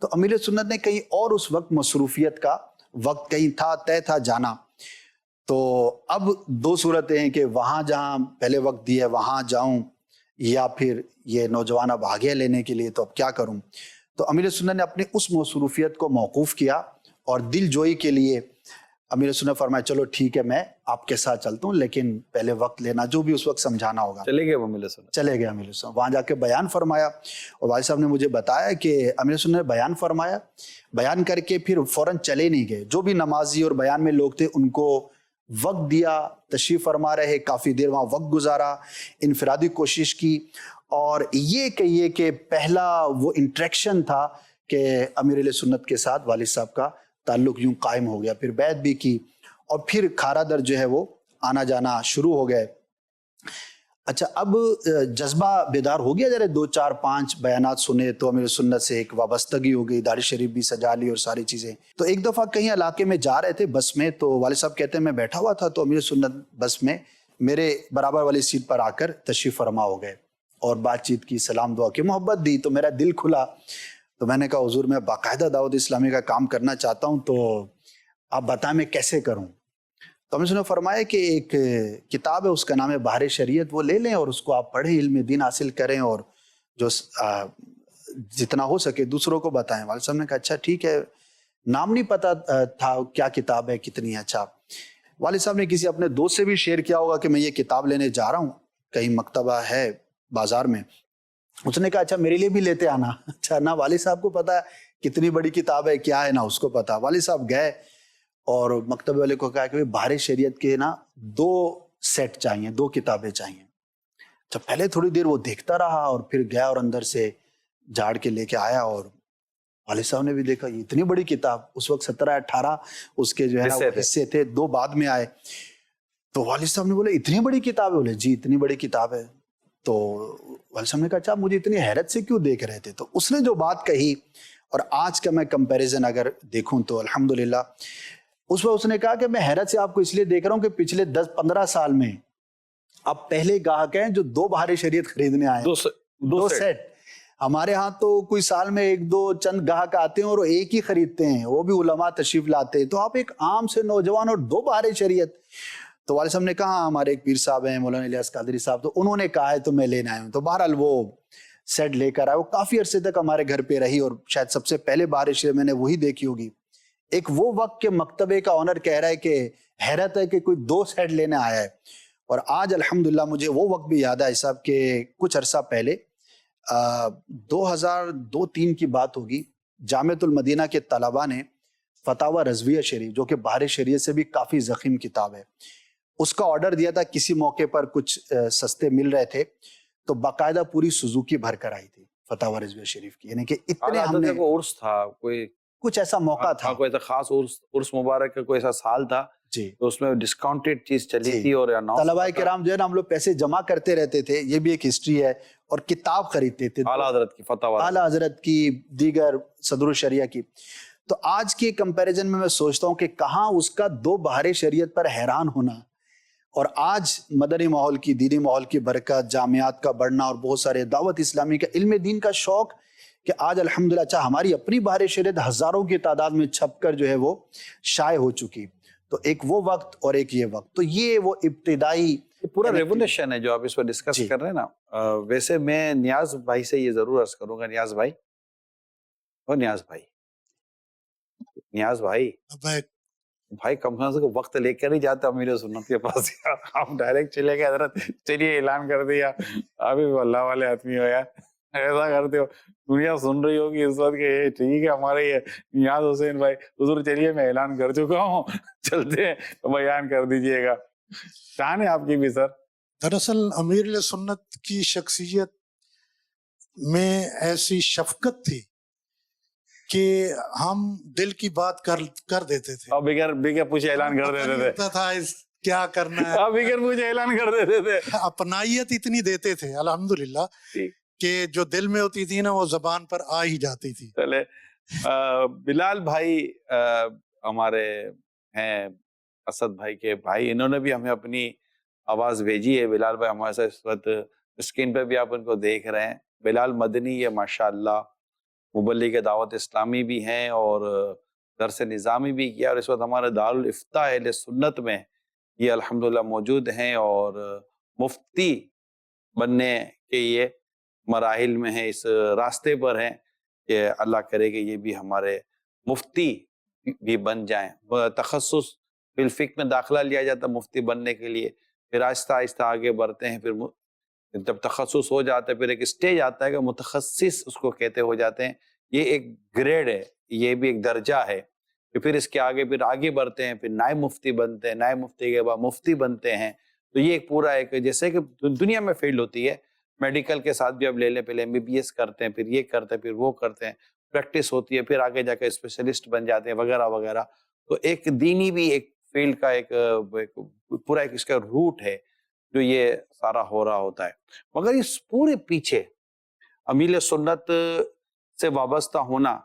تو امیر اہل سنت نے کہیں اور اس وقت مصروفیت کا وقت کہیں تھا، طے تھا جانا۔ تو اب 2 صورتیں ہیں کہ وہاں جہاں پہلے وقت دیا وہاں جاؤں، یا پھر یہ نوجوان اب آ گیا لینے کے لیے، تو اب کیا کروں؟ تو امیر سنت نے اپنی اس مصروفیت کو موقوف کیا اور دل جوئی کے لیے امیر سنت فرمایا چلو ٹھیک ہے میں آپ کے ساتھ چلتا ہوں، لیکن پہلے وقت لینا، جو بھی اس وقت سمجھانا ہوگا۔ چلے گئے امیر سنت، چلے گئے امیر سنت، وہاں جا کے بیان فرمایا۔ اور والد صاحب نے مجھے بتایا کہ امیر سنت نے بیان فرمایا، بیان کر کے پھر فوراً چلے نہیں گئے۔ جو بھی نمازی اور بیان میں لوگ تھے ان کو وقت دیا، تشریف فرما رہے، کافی دیر وہاں وقت گزارا، انفرادی کوشش کی۔ اور یہ کہیے کہ پہلا وہ انٹریکشن تھا کہ امیر اہل سنت کے ساتھ والد صاحب کا تعلق یوں قائم ہو گیا۔ پھر بیعت بھی کی اور پھر کھارا در جو ہے وہ آنا جانا شروع ہو گئے۔ اچھا، اب جذبہ بیدار ہو گیا، ذرا 2 4 5 بیانات سنے تو امیر سنت سے ایک وابستگی ہو گئی، داڑھی شریف بھی سجا لی اور ساری چیزیں۔ تو ایک دفعہ کہیں علاقے میں جا رہے تھے بس میں، تو والد صاحب کہتے ہیں میں بیٹھا ہوا تھا تو امیر سنت بس میں میرے برابر والی سیٹ پر آ کر تشریف فرما ہو گئے اور بات چیت کی، سلام دعا کی، محبت دی۔ تو میرا دل کھلا، تو میں نے کہا حضور میں باقاعدہ دعوت اسلامی کا کام کرنا چاہتا ہوں، تو آپ بتائیں میں کیسے کروں؟ تو ہم نے فرمایا کہ ایک کتاب ہے اس کا نام ہے بحر شریعت، وہ لے لیں اور اس کو آپ پڑھیں، علم دین حاصل کریں اور جو جتنا ہو سکے دوسروں کو بتائیں۔ والد صاحب نے کہا اچھا ٹھیک ہے، نام نہیں پتا تھا کیا کتاب ہے، کتنی ہے۔ اچھا، والد صاحب نے کسی اپنے دوست سے بھی شیئر کیا ہوگا کہ میں یہ کتاب لینے جا رہا ہوں، کہیں مکتبہ ہے بازار میں۔ اس نے کہا اچھا میرے لیے بھی لیتے آنا۔ اچھا، نہ والد صاحب کو پتا کتنی بڑی کتاب ہے کیا ہے، نہ اس کو پتا۔ والد صاحب گئے اور مکتبے والے کو کہا کہ بحر شریعت کے نا 2 سیٹ چاہیے، 2 کتابیں چاہیے۔ تو پہلے تھوڑی دیر وہ دیکھتا رہا اور پھر گیا اور اندر سے جھاڑ کے لے کے آیا، اور والد صاحب نے بھی دیکھا یہ اتنی بڑی کتاب، اس وقت 17-18 اس کے جو ہے نا حصے تھے۔ حصے تھے، 2 بعد میں آئے۔ تو والد صاحب نے بولے اتنی بڑی کتاب ہے؟ بولے جی اتنی بڑی کتاب ہے۔ تو والد صاحب نے کہا اچھا آپ مجھے اتنی حیرت سے کیوں دیکھ رہے تھے؟ تو اس نے جو بات کہی اور آج کا میں کمپیریزن اگر دیکھوں تو الحمدللہ، اس وقت اس نے کہا کہ میں حیرت سے آپ کو اس لیے دیکھ رہا ہوں کہ پچھلے 10-15 سال میں آپ پہلے گاہک ہیں جو 2 بہار شریعت خریدنے آئے ہیں، 2 سیٹ۔ ہمارے ہاں تو کوئی سال میں 1-2 چند گاہک آتے ہیں اور وہ ایک ہی خریدتے ہیں، وہ بھی علماء تشریف لاتے ہیں، تو آپ ایک عام سے نوجوان اور 2 بہار شریعت۔ تو والد صاحب نے کہا ہمارے ایک پیر صاحب ہیں مولانا الیاس قادری صاحب، تو انہوں نے کہا ہے تو میں لینے آیا ہوں۔ تو بہرحال وہ سیٹ لے کر آئے، وہ کافی عرصے تک ہمارے گھر پہ رہی، اور شاید سب سے پہلے بہار شریعت میں نے وہی دیکھی ہوگی۔ ایک وہ وقت کے مکتبے کا آنر کہہ رہا ہے کہ حیرت ہے کہ کوئی 2 سیٹ لینے آیا ہے۔ اور آج الحمدللہ مجھے وہ وقت بھی یاد ہے صاحب کہ کچھ عرصہ پہلے 2002-3 کی بات ہوگی، جامعۃ المدینہ کے طلباء نے فتاوی رضویہ شریف، جو کہ بہار شریعت سے بھی کافی ضخیم کتاب ہے، اس کا آرڈر دیا تھا۔ کسی موقع پر کچھ سستے مل رہے تھے تو باقاعدہ پوری سوزوکی بھر کر آئی تھی فتاوی رضویہ شریف کی، یعنی کہ اتنے ہم نے، کوئی عرس تھا، کوئی کچھ ایسا موقع تھا کوئی ایسا خاص عرس مبارک کا کوئی ایسا سال تھا جی، تو اس میں ڈسکاؤنٹڈ چیز چلی جی۔ تھی، اور طلباء کرام جو ہے نا ہم لوگ پیسے جمع کرتے رہتے تھے، یہ بھی ایک ہسٹری ہے، اور کتاب خریدتے تھے اعلیٰ حضرت کی فتاوی، اعلیٰ حضرت کی، دیگر صدر الشریعہ کی۔ تو آج کے کمپیریزن میں سوچتا ہوں کہ کہاں اس کا 2 بہار شریعت پر حیران ہونا، اور آج مدنی ماحول کی، دینی ماحول کی برکت، جامعات کا بڑھنا، اور بہت سارے دعوت اسلامی کا، علم دین کا شوق، کہ آج الحمدللہ اچھا ہماری اپنی بہار شریعت ہزاروں کی تعداد میں چھپ کر جو ہے وہ شائع ہو چکی۔ تو ایک وہ وقت اور ایک یہ وقت، تو یہ وہ ابتدائی پورا ریولیوشن ہے جو آپ اس پر ڈسکس جی۔ کر رہے ہیں نا۔ ویسے میں نیاز بھائی سے یہ ضرور عرض کروں گا، نیاز بھائی، نیاز بھائی بھائی کم سے کم وقت لے کر ہی جاتے امیر سنت کے پاس، آپ ڈائریکٹ چلے گئے حضرت چلیے اعلان کر دیا، ابھی اللہ والے آدمی ہو یار، ایسا کرتے ہو، دنیا سن رہی ہوگی اس وقت کہ ٹھیک ہے ہمارے یہ نیاز حسین بھائی حضور چلیے میں اعلان کر چکا ہوں، چلتے ہیں بیان کر دیجئے گا، شان ہے آپ کی بھی سر۔ دراصل امیر علیہ سنت کی شخصیت میں ایسی شفقت تھی کہ ہم دل کی بات کر دیتے تھے، اور بغیر پوچھے اعلان کر دیتے تھے، پتہ تھا کیا کرنا ہے، بغیر پوچھے اعلان کر دیتے تھے، اپنائیت اتنی دیتے تھے الحمدللہ کہ جو دل میں ہوتی تھی نا وہ زبان پر آ ہی جاتی تھی۔ چلے بلال بھائی ہمارے ہیں اسد بھائی کے بھائی، انہوں نے بھی ہمیں اپنی آواز بھیجی ہے۔ بلال بھائی ہمارے ساتھ اس وقت اسکرین پہ بھی آپ ان کو دیکھ رہے ہیں، بلال مدنی یہ ماشاءاللہ مبلغ دعوت اسلامی بھی ہیں اور درس نظامی بھی کیا، اور اس وقت ہمارے دارالافتاء اہل سنت میں یہ الحمدللہ موجود ہیں، اور مفتی بننے کے یہ مراحل میں ہیں، اس راستے پر ہیں کہ اللہ کرے کہ یہ بھی ہمارے مفتی بھی بن جائیں۔ تخصص فی الفقہ میں داخلہ لیا جاتا ہے مفتی بننے کے لیے، پھر آہستہ آہستہ آگے بڑھتے ہیں، پھر جب تخصص ہو جاتا ہے پھر ایک اسٹیج آتا ہے کہ متخصص اس کو کہتے ہو جاتے ہیں، یہ ایک گریڈ ہے، یہ بھی ایک درجہ ہے، پھر اس کے آگے پھر آگے بڑھتے ہیں، پھر نائب مفتی بنتے ہیں، نائب مفتی کے بعد مفتی بنتے ہیں۔ تو یہ ایک پورا ایک جیسے کہ دنیا میں فیلڈ ہوتی ہے، میڈیکل کے ساتھ بھی اب لے لیں، پہلے MBBS کرتے ہیں، پھر یہ کرتے ہیں، پھر وہ کرتے ہیں، پریکٹس ہوتی ہے، پھر آگے جا کے اسپیشلسٹ بن جاتے ہیں وغیرہ وغیرہ۔ تو ایک دینی بھی ایک فیلڈ کا ایک پورا ایک اس کا روٹ ہے جو یہ سارا ہو رہا ہوتا ہے۔ مگر اس پورے پیچھے امیر سنت سے وابستہ ہونا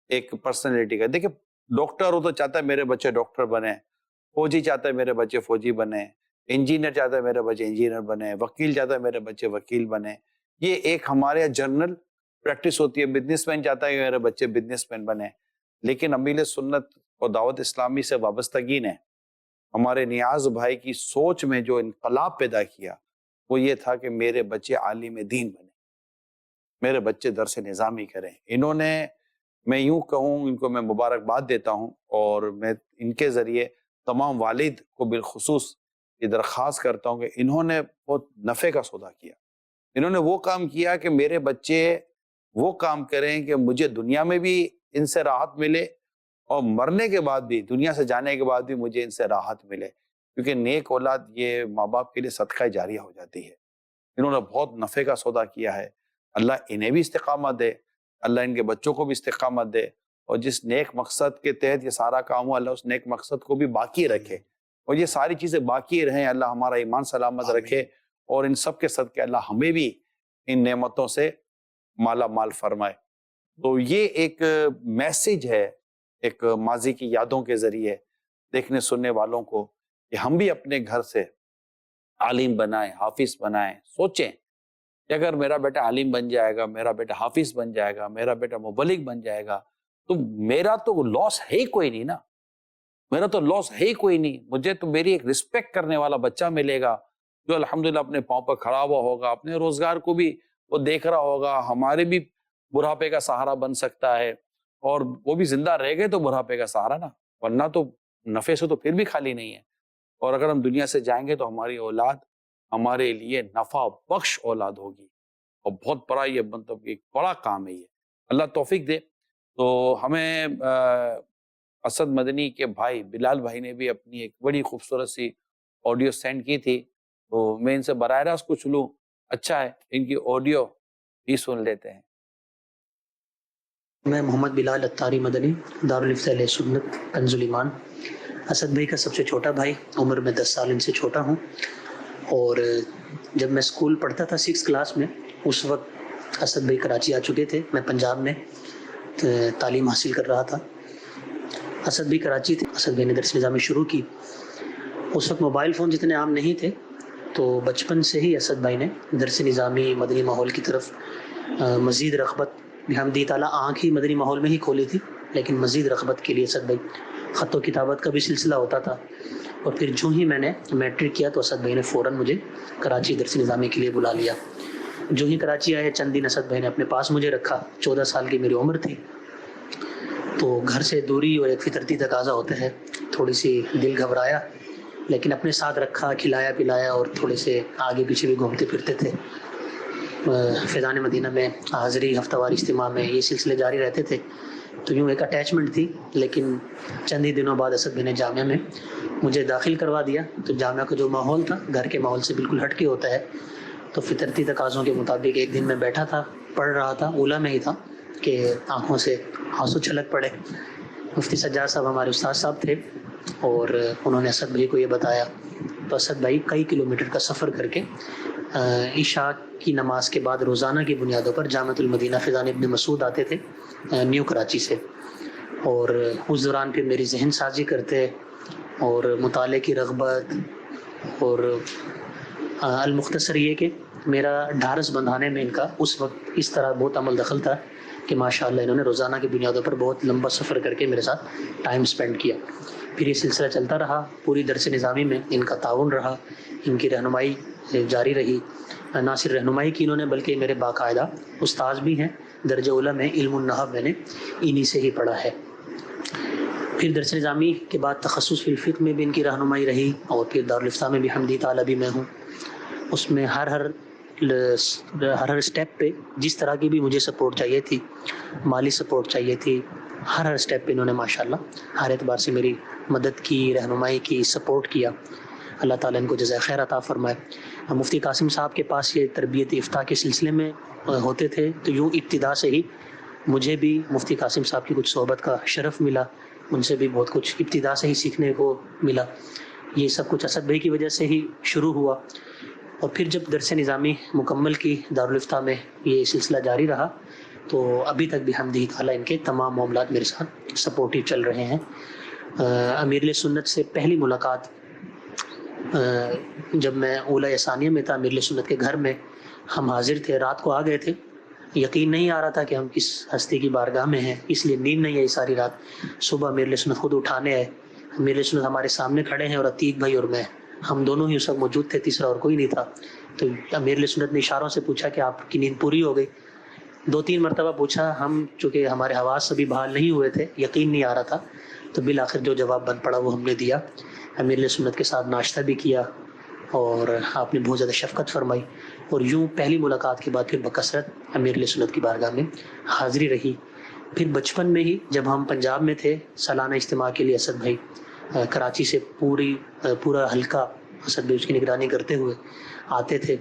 ایک پرسنالٹی کا، دیکھیں ڈاکٹر ہو تو چاہتا ہے میرے بچے ڈاکٹر بنے، فوجی چاہتا ہے میرے بچے فوجی بنے، انجینئر چاہتا ہے میرے بچے انجینئر بنے، وکیل چاہتا ہے میرے بچے وکیل بنے، یہ ایک ہمارے یہاں جنرل پریکٹس ہوتی ہے۔ بزنس مین چاہتا ہے کہ میرے بچے بزنس مین بنے، لیکن امیر سنت اور دعوت اسلامی سے وابستگی نے ہمارے نیاز بھائی کی سوچ میں جو انقلاب پیدا کیا وہ یہ تھا کہ میرے بچے عالم دین بنے، میرے بچے درس نظامی کریں۔ انہوں نے، میں یوں کہوں، ان کو میں مبارکباد دیتا ہوں، اور میں ان کے ذریعے تمام والد کو بالخصوص یہ درخواست کرتا ہوں کہ انہوں نے بہت نفع کا سودا کیا۔ انہوں نے وہ کام کیا کہ میرے بچے وہ کام کریں کہ مجھے دنیا میں بھی ان سے راحت ملے، اور مرنے کے بعد بھی، دنیا سے جانے کے بعد بھی مجھے ان سے راحت ملے، کیونکہ نیک اولاد یہ ماں باپ کے لیے صدقہ جاریہ ہو جاتی ہے۔ انہوں نے بہت نفع کا سودا کیا ہے. اللہ انہیں بھی استقامت دے, اللہ ان کے بچوں کو بھی استقامت دے, اور جس نیک مقصد کے تحت یہ سارا کام ہوا اللہ اس نیک مقصد کو بھی باقی رکھے, اور یہ ساری چیزیں باقی رہیں. اللہ ہمارا ایمان سلامت رکھے, اور ان سب کے صدقے اللہ ہمیں بھی ان نعمتوں سے مالا مال فرمائے. تو یہ ایک میسج ہے ایک ماضی کی یادوں کے ذریعے دیکھنے سننے والوں کو, کہ ہم بھی اپنے گھر سے عالم بنائیں, حافظ بنائیں. سوچیں کہ اگر میرا بیٹا عالم بن جائے گا, میرا بیٹا حافظ بن جائے گا, میرا بیٹا مبلغ بن جائے گا, تو میرا تو لاس ہے ہی کوئی نہیں نا, میرا تو لاس ہے ہی کوئی نہیں. مجھے تو میری ایک رسپیکٹ کرنے والا بچہ ملے گا جو الحمدللہ اپنے پاؤں پر کھڑا ہوا ہوگا, اپنے روزگار کو بھی وہ دیکھ رہا ہوگا, ہمارے بھی بڑھاپے کا سہارا بن سکتا ہے, اور وہ بھی زندہ رہ گئے تو بڑھاپے کا سہارا نا, ورنہ تو نفع سے تو پھر بھی خالی نہیں ہے. اور اگر ہم دنیا سے جائیں گے تو ہماری اولاد ہمارے لیے نفع بخش اولاد ہوگی, اور بہت بڑا یہ مطلب ایک بڑا کام ہے یہ. اللہ توفیق دے. تو ہمیں اسد مدنی کے بھائی بلال بھائی نے بھی اپنی ایک بڑی خوبصورت سی آڈیو سینڈ کی تھی, تو میں ان سے براہ راست کچھ لوں. اچھا ہے ان کی آڈیو ہی سن لیتے ہیں. میں محمد بلال اتاری مدنی, دارالفتہ اہل سنت کنز الایمان, اسد بھائی کا سب سے چھوٹا بھائی, عمر میں 10 سال ان سے چھوٹا ہوں. اور جب میں اسکول پڑھتا تھا 6 کلاس میں, اس وقت اسد بھائی کراچی آ چکے تھے, میں پنجاب میں تعلیم حاصل کر رہا تھا. اسد بھائی کراچی تھے, اسد بھائی نے درس نظامی شروع کی. اس وقت موبائل فون جتنے عام نہیں تھے, تو بچپن سے ہی اسد بھائی نے درس نظامی مدنی ماحول کی طرف مزید رغبت, بحمدی تعالیٰ آنکھ ہی مدنی ماحول میں ہی کھولی تھی, لیکن مزید رغبت کے لیے اسد بھائی خط و کتابت کا بھی سلسلہ ہوتا تھا. اور پھر جو ہی میں نے میٹرک کیا تو اسد بھائی نے فوراً مجھے کراچی درس نظامی کے لیے بلا لیا. جو ہی کراچی آئے چند دن اسد بھائی نے اپنے پاس مجھے رکھا. 14 سال کی میری عمر تھی, تو گھر سے دوری اور ایک فطرتی تقاضا ہوتا ہے, تھوڑی سی دل گھبرایا, لیکن اپنے ساتھ رکھا, کھلایا پلایا, اور تھوڑے سے آگے پیچھے بھی گھومتے پھرتے تھے. فیضان مدینہ میں حاضری ہفتہ وار اجتماع میں یہ سلسلے جاری رہتے تھے. تو یوں ایک اٹیچمنٹ تھی. لیکن چند ہی دنوں بعد اسد بھائی نے جامعہ میں مجھے داخل کروا دیا. تو جامعہ کا جو ماحول تھا گھر کے ماحول سے بالکل ہٹ کے ہوتا ہے. تو فطرتی تقاضوں کے مطابق ایک دن میں بیٹھا تھا, پڑھ رہا تھا, اولا میں ہی تھا کہ آنکھوں سے آنسو چھلک پڑے. مفتی سجاد صاحب ہمارے استاد صاحب تھے, اور انہوں نے اسد بھائی کو یہ بتایا. تو اسد بھائی کئی کلومیٹر کا سفر کر کے عشاء کی نماز کے بعد روزانہ کی بنیادوں پر جامعۃ المدینہ فیضان ابن مسعود آتے تھے نیو کراچی سے. اور اس دوران پھر میری ذہن سازی کرتے, اور مطالعے کی رغبت, اور المختصر یہ کہ میرا ڈھارس بندھانے میں ان کا اس وقت اس طرح بہت عمل دخل تھا کہ ماشاءاللہ انہوں نے روزانہ کی بنیادوں پر بہت لمبا سفر کر کے میرے ساتھ ٹائم سپینڈ کیا. پھر یہ سلسلہ چلتا رہا. پوری درس نظامی میں ان کا تعاون رہا, ان کی رہنمائی جاری رہی. نہ صرف رہنمائی کی انہوں نے, بلکہ میرے باقاعدہ استاذ بھی ہیں. درجہ اولی میں علم النحو میں نے انہی سے ہی پڑھا ہے. پھر درس نظامی کے بعد تخصص فی الفقہ میں بھی ان کی رہنمائی رہی, اور پھر دارالفتہ میں بھی حمدی تعالیٰ بھی میں ہوں. اس میں ہر سٹیپ پہ جس طرح کی بھی مجھے سپورٹ چاہیے تھی, مالی سپورٹ چاہیے تھی, ہر سٹیپ پہ انہوں نے ماشاءاللہ ہر اعتبار سے میری مدد کی, رہنمائی کی, سپورٹ کیا. اللہ تعالیٰ ان کو جزائے خیر عطا فرمائے. مفتی قاسم صاحب کے پاس یہ تربیت افتاء کے سلسلے میں ہوتے تھے, تو یوں ابتدا سے ہی مجھے بھی مفتی قاسم صاحب کی کچھ صحبت کا شرف ملا. ان سے بھی بہت کچھ ابتدا سے ہی سیکھنے کو ملا. یہ سب کچھ اسد بھائی کی وجہ سے ہی شروع ہوا. اور پھر جب درس نظامی مکمل کی دارالفتہ میں یہ سلسلہ جاری رہا, تو ابھی تک بھی حمدی تعالیٰ ان کے تمام معاملات میرے ساتھ سپورٹیو چل رہے ہیں. امیر سنت سے پہلی ملاقات جب میں اولا یا ثانیہ میں تھا, امیر سنت کے گھر میں ہم حاضر تھے. رات کو آ گئے تھے, یقین نہیں آ رہا تھا کہ ہم کس ہستی کی بارگاہ میں ہیں, اس لیے نیند نہیں آئی ساری رات. صبح امیر سنت خود اٹھانے آئے. امیر سنت ہمارے سامنے کھڑے ہیں, اور عتیق بھائی اور میں, ہم دونوں ہی اس وقت موجود تھے, تیسرا اور کوئی نہیں تھا. تو امیر سنت نے اشاروں سے پوچھا کہ آپ کی نیند پوری ہو گئی. 2-3 مرتبہ پوچھا. ہم چونکہ ہمارے حواس ابھی بحال نہیں ہوئے تھے, یقین نہیں آ رہا تھا, تو بالآخر جو جواب بن پڑا وہ ہم نے دیا. امیر سنت کے ساتھ ناشتہ بھی کیا, اور آپ نے بہت زیادہ شفقت فرمائی. اور یوں پہلی ملاقات کے بعد پھر بکثرت امیر سنت کی بارگاہ میں حاضری رہی. پھر بچپن میں ہی جب ہم پنجاب میں تھے, سالانہ اجتماع کے لیے اسد بھائی کراچی سے پورا حلقہ اسد بھائی اس کی نگرانی کرتے ہوئے آتے تھے.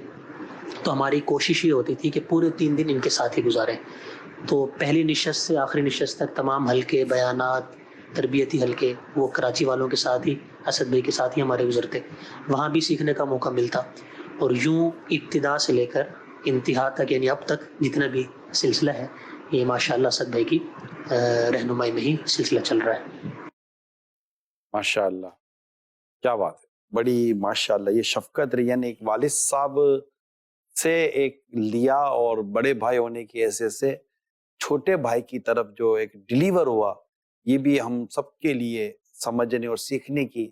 تو ہماری کوشش یہ ہوتی تھی کہ پورے 3 دن ان کے ساتھ ہی گزاریں. تو پہلی نشست سے آخری نشست تک تمام حلقے، بیانات، تربیتی حلقے وہ کراچی والوں کے ساتھ ہی، اسد بھائی کے ساتھ ہی ہمارے گزرتے. وہاں بھی سیکھنے کا موقع ملتا. اور یوں ابتدا سے لے کر انتہا تک، یعنی اب تک جتنا بھی سلسلہ ہے، یہ ماشاءاللہ اسد بھائی کی رہنمائی میں ہی سلسلہ چل رہا ہے. ماشاء اللہ، کیا بات ہے، بڑی ماشاء اللہ. یہ شفقت رہی، یعنی ایک والد صاحب سے ایک لیا اور بڑے بھائی ہونے کی حیثیت سے چھوٹے بھائی کی طرف جو ایک ڈلیور ہوا، یہ بھی ہم سب کے لیے سمجھنے اور سیکھنے کی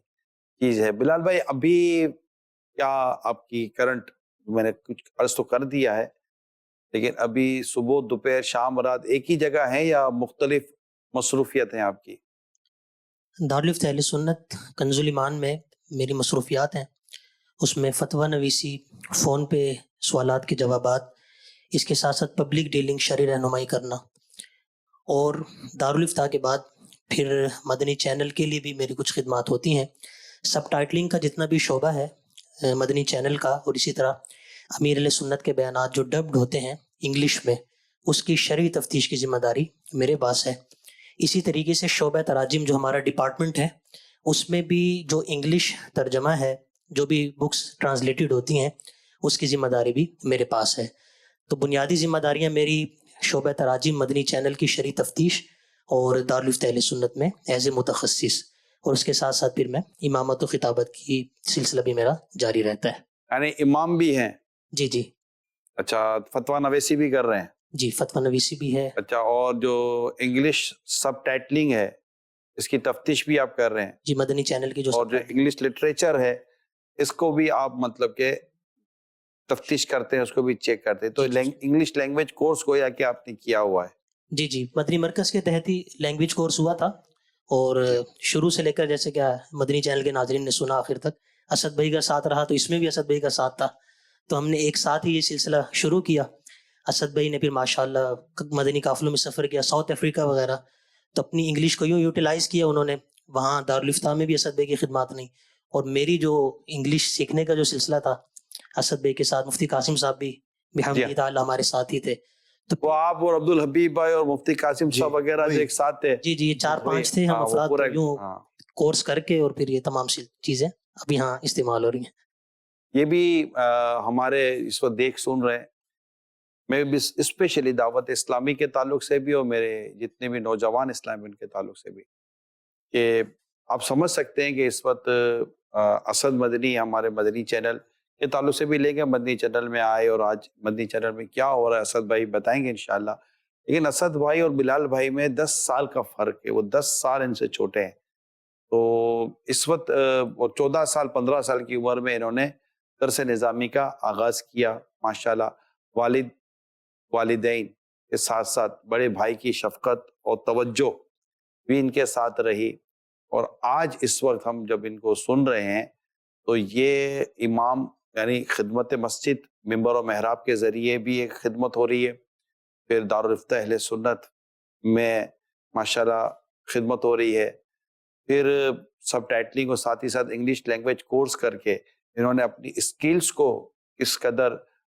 چیز ہے. بلال بھائی، ابھی کیا آپ کی کرنٹ، میں نے کچھ عرض تو کر دیا ہے، لیکن ابھی صبح دوپہر شام رات ایک ہی جگہ ہیں یا مختلف مصروفیت ہیں آپ کی؟ دارالفتہ اہل سنت کنز الایمان میں میری مصروفیات ہیں. اس میں فتویٰ نویسی، فون پہ سوالات کے جوابات، اس کے ساتھ ساتھ پبلک ڈیلنگ، شرعی رہنمائی کرنا. اور دارالفتہ کے بعد پھر مدنی چینل کے لیے بھی میری کچھ خدمات ہوتی ہیں. سب ٹائٹلنگ کا جتنا بھی شعبہ ہے مدنی چینل کا، اور اسی طرح امیر علیہ سنت کے بیانات جو ڈبڈ ہوتے ہیں انگلش میں، اس کی شرعی تفتیش کی ذمہ داری میرے پاس ہے. اسی طریقے سے شعبہ تراجم جو ہمارا ڈپارٹمنٹ ہے، اس میں بھی جو انگلش ترجمہ ہے، جو بھی بکس ٹرانسلیٹڈ ہوتی ہیں، اس کی ذمہ داری بھی میرے پاس ہے. تو بنیادی ذمہ داریاں میری شعبہ تراجم، مدنی چینل کی شرعی تفتیش اور دارالفتہ اہل سنت میں ایز اے متخصص، اور اس کے ساتھ ساتھ پھر میں امامت و خطابت کی سلسلہ بھی میرا جاری رہتا ہے. یعنی امام بھی ہیں؟ جی جی اچھا، فتویٰ نویسی بھی کر رہے ہیں؟ جی، فتویٰ نویسی بھی ہے. اچھا، اور جو انگلش سب ٹائٹلنگ ہے اس کی تفتیش بھی آپ کر رہے ہیں؟ جی، مدنی چینل کی جو اور جو انگلش لٹریچر ہے اس کو بھی آپ مطلب کہ تفتیش کرتے ہیں، اس کو بھی چیک کرتے ہیں؟ تو انگلش لینگویج کورس کو یا کہ آپ نے کیا ہوا ہے؟ جی جی، مدنی مرکز کے تحت ہی لینگویج کورس ہوا تھا. اور شروع سے لے کر جیسے کہ مدنی چینل کے ناظرین نے سنا آخر تک اسد بھائی کا ساتھ رہا، تو اس میں بھی اسد بھائی کا ساتھ تھا. تو ہم نے ایک ساتھ ہی یہ سلسلہ شروع کیا. اسد بھائی نے پھر ماشاءاللہ مدنی قافلوں میں سفر کیا، ساؤتھ افریقہ وغیرہ. تو اپنی انگلش کو یوں یوٹیلائز کیا انہوں نے. وہاں دارالفتہ میں بھی اسد بھائی کی خدمات نہیں. اور میری جو انگلش سیکھنے کا جو سلسلہ تھا اسد بھائی کے ساتھ، مفتی قاسم صاحب بھی بحمدہ تعالی ہمارے ساتھ ہی تھے. تو وہ آپ اور عبدالحبیب بھائی اور مفتی قاسم صاحب وغیرہ جو ایک ساتھ تھے؟ جی جی، یہ 4-5 تھے ہم افراد. تو یوں کورس کر کے اور پھر یہ تمام چیزیں اب یہاں استعمال ہو رہی ہیں. یہ بھی ہمارے اس وقت دیکھ سن رہے ہیں. میں بھی اسپیشلی دعوت اسلامی کے تعلق سے بھی اور میرے جتنے بھی نوجوان اسلامی ان کے تعلق سے بھی، کہ آپ سمجھ سکتے ہیں کہ اس وقت اسد مدنی ہمارے مدنی چینل کے تعلق سے بھی لے کے مدنی چینل میں آئے، اور آج مدنی چینل میں کیا ہو رہا ہے اسد بھائی بتائیں گے انشاءاللہ. لیکن اسد بھائی اور بلال بھائی میں 10 سال کا فرق ہے، وہ 10 سال ان سے چھوٹے ہیں. تو اس وقت وہ 14 سال 15 سال کی عمر میں انہوں نے درس نظامی کا آغاز کیا. ماشاءاللہ والدین کے ساتھ ساتھ بڑے بھائی کی شفقت اور توجہ بھی ان کے ساتھ رہی. اور آج اس وقت ہم جب ان کو سن رہے ہیں تو یہ امام، یعنی خدمت مسجد، ممبر و محراب کے ذریعے بھی ایک خدمت ہو رہی ہے. پھر دارالفتہ اہل سنت میں ماشاءاللہ خدمت ہو رہی ہے. پھر سب ٹائٹلنگ اور ساتھ ہی ساتھ انگلش لینگویج کورس کر کے انہوں نے اپنی اسکلز کو کس قدر